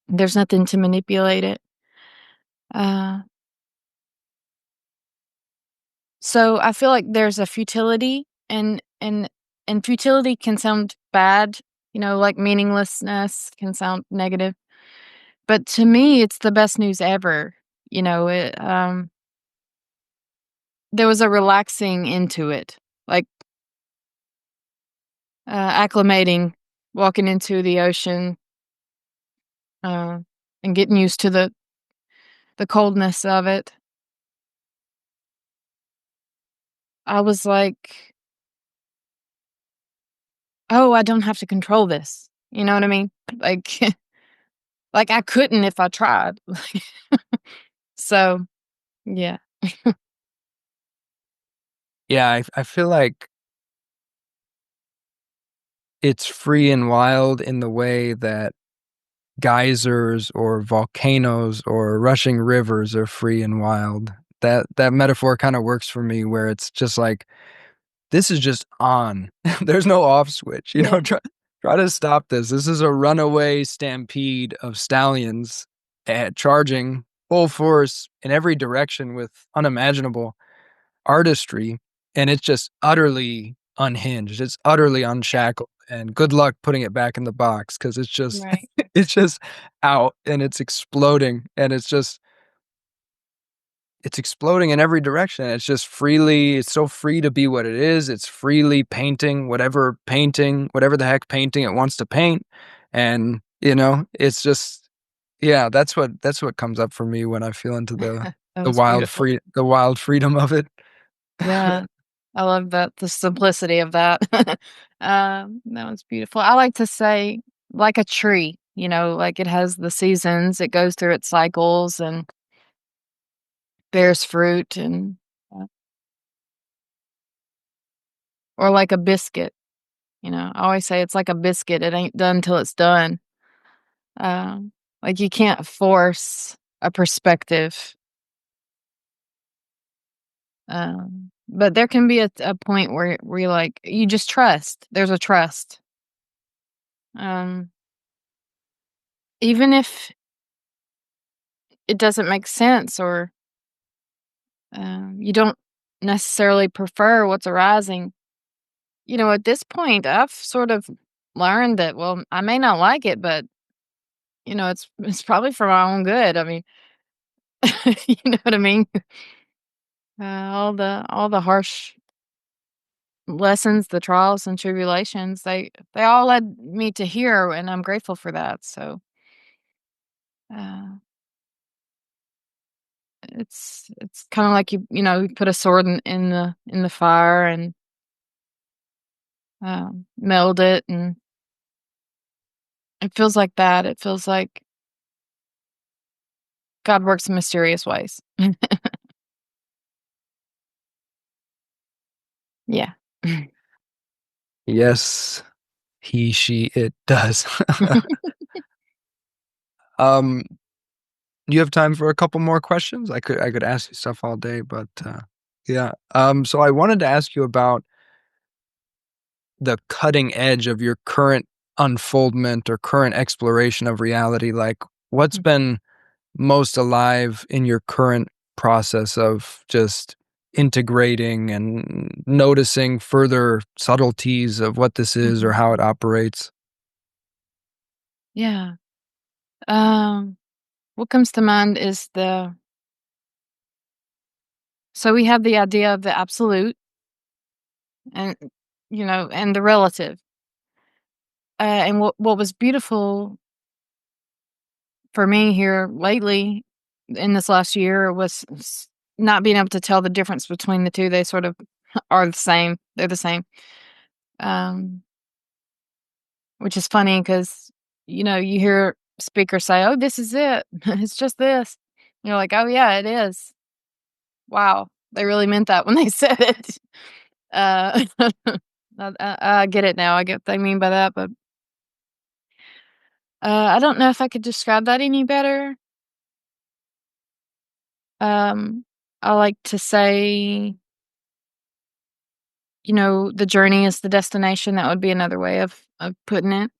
there's nothing to manipulate it. Uh, so I feel like there's a futility, and futility can sound bad, like meaninglessness can sound negative. But to me, it's the best news ever. There was a relaxing into it, like acclimating, walking into the ocean, uh, and getting used to the coldness of it. I was like, "Oh, I don't have to control this." You know what I mean? Like like I couldn't if I tried. So, yeah. Yeah, I feel like it's free and wild in the way that geysers or volcanoes or rushing rivers are free and wild. That metaphor kind of works for me where it's just like this is just on. There's no off switch. Yeah, Try to stop this. This is a runaway stampede of stallions charging full force in every direction with unimaginable artistry, and it's just utterly unhinged. It's utterly unshackled, and good luck putting it back in the box because it's just right. it's just out and it's exploding, and it's exploding in every direction. It's so free to be what it is. It's freely painting, whatever the heck painting it wants to paint. And, it's just, yeah, that's what comes up for me when I feel into That was beautiful. the wild freedom of it. Yeah. I love that, the simplicity of that. That was beautiful. I like to say, like a tree, like it has the seasons, it goes through its cycles and bears fruit, and uh, or like a biscuit, I always say it's like a biscuit, it ain't done till it's done. Like you can't force a perspective, but there can be a point where you like you just trust. There's a trust, um, even if it doesn't make sense, or you don't necessarily prefer what's arising. At this point, I've sort of learned that, well, I may not like it, but it's probably for my own good. I mean, you know what I mean? All the harsh lessons, the trials and tribulations, they all led me to here, and I'm grateful for that. So, uh, It's kinda like you put a sword in the fire and, meld it, and it feels like that. It feels like God works in mysterious ways. Yeah. Yes, he, she, it does. Um, do you have time for a couple more questions? I could ask you stuff all day, but, yeah. So I wanted to ask you about the cutting edge of your current unfoldment or current exploration of reality. Like, what's been most alive in your current process of just integrating and noticing further subtleties of what this is or Mhm. how it operates? Yeah. Um, what comes to mind is so we have the idea of the absolute and and the relative. And what was beautiful for me here lately in this last year was not being able to tell the difference between the two. They sort of are the same. They're the same. Um, which is funny because you hear speakers say, "Oh, this is it. It's just this." And you're like, "Oh yeah, it is." Wow, they really meant that when they said it. Uh, I get it now. I get what they mean by that, but I don't know if I could describe that any better. I like to say, the journey is the destination. That would be another way of putting it.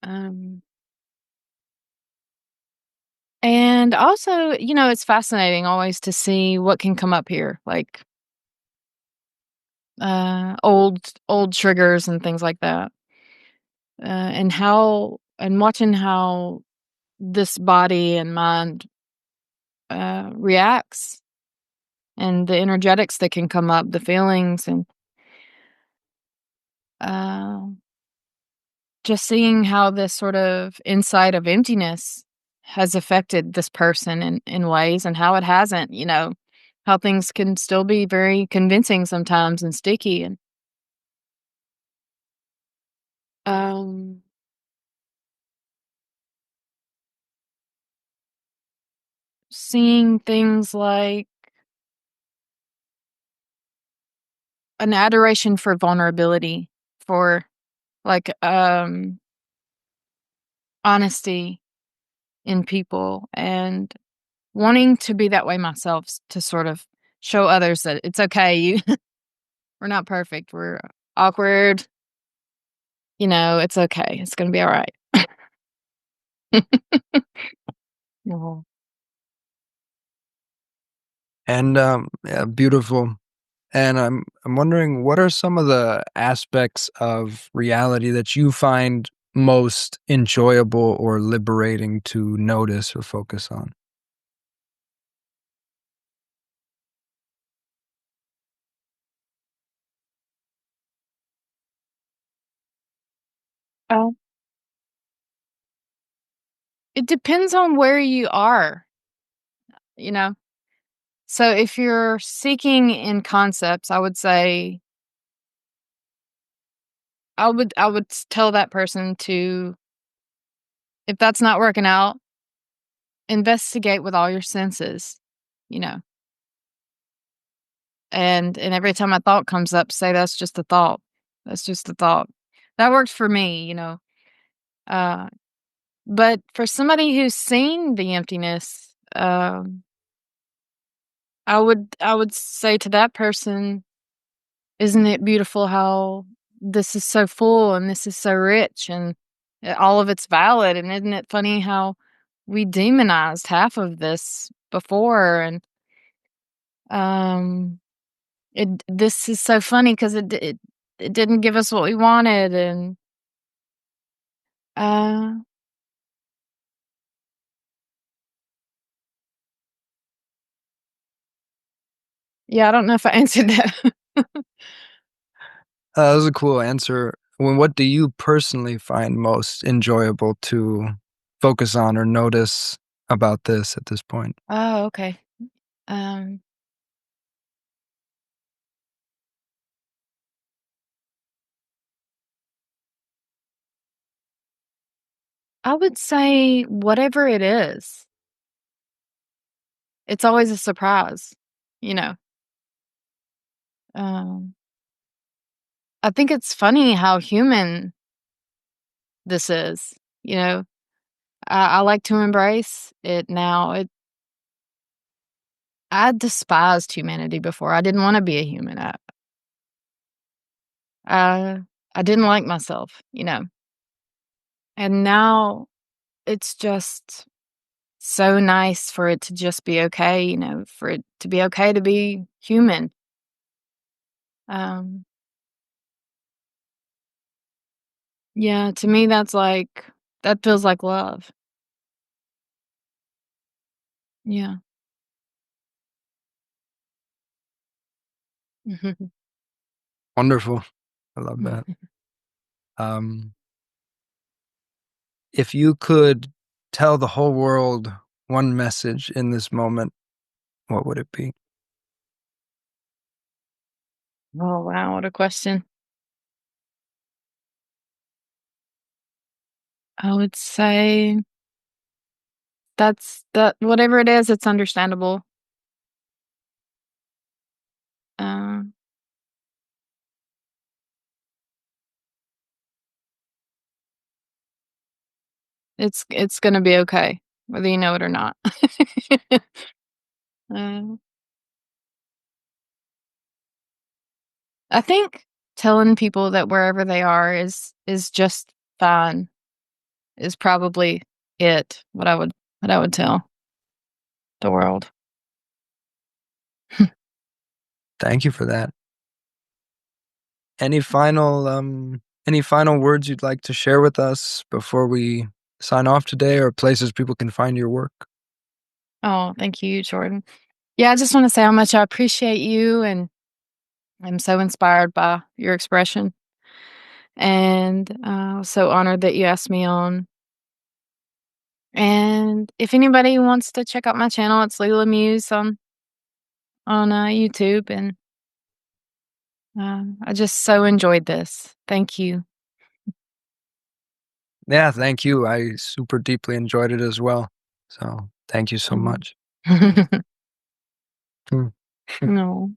Um, and also, it's fascinating always to see what can come up here, like old triggers and things like that, and watching how this body and mind reacts, and the energetics that can come up, the feelings, and uh, just seeing how this sort of insight of emptiness has affected this person in ways and how it hasn't, how things can still be very convincing sometimes and sticky, and um seeing things like an adoration for vulnerability, for like honesty in people, and wanting to be that way myself, to sort of show others that it's okay. We're not perfect. We're awkward. It's okay. It's gonna be all right. Mhm. And yeah, beautiful. And I'm wondering, what are some of the aspects of reality that you find most enjoyable or liberating to notice or focus on? Oh, it depends on where you are, you know? So if you're seeking in concepts, I would say tell that person to, if that's not working out, investigate with all your senses, you know? And every time a thought comes up, say, "That's just a thought. That's just a thought." That worked for me, Uh, but for somebody who's seen the emptiness, I would say to that person, "Isn't it beautiful how this is so full and this is so rich and all of it's valid? And isn't it funny how we demonized half of this before? And um, this is so funny because it didn't give us what we wanted." And uh, yeah, I don't know if I answered that. That was a cool answer. What do you personally find most enjoyable to focus on or notice? about this at this point? Oh, okay. Um, I would say whatever it is, it's always a surprise, you know? Um, I think it's funny how human this is, you know? I like to embrace it now. I despised humanity before. I didn't wanna be a human. I I didn't like myself, you know? And now it's just so nice for it to just be okay, you know, for it to be okay to be human. Um, yeah, to me, that feels like love. Yeah. Wonderful. I love that. Um, if you could tell the whole world one message in this moment, what would it be? Oh, wow, what a question. I would say that whatever it is, it's understandable. Um, it's gonna be okay, whether you know it or not. Uh, I think telling people that wherever they are is just fine is probably what I would tell the world. Thank you for that. Any final words you'd like to share with us before we sign off today, or places people can find your work? Oh, thank you, Jordan. Yeah, I just wanna say how much I appreciate you, and I'm so inspired by your expression, and, so honored that you asked me on. And if anybody wants to check out my channel, it's Leela Muse on YouTube, and, I just so enjoyed this. Thank you. Yeah, thank you. I super deeply enjoyed it as well. So thank you so Mhm. much. Mm. No.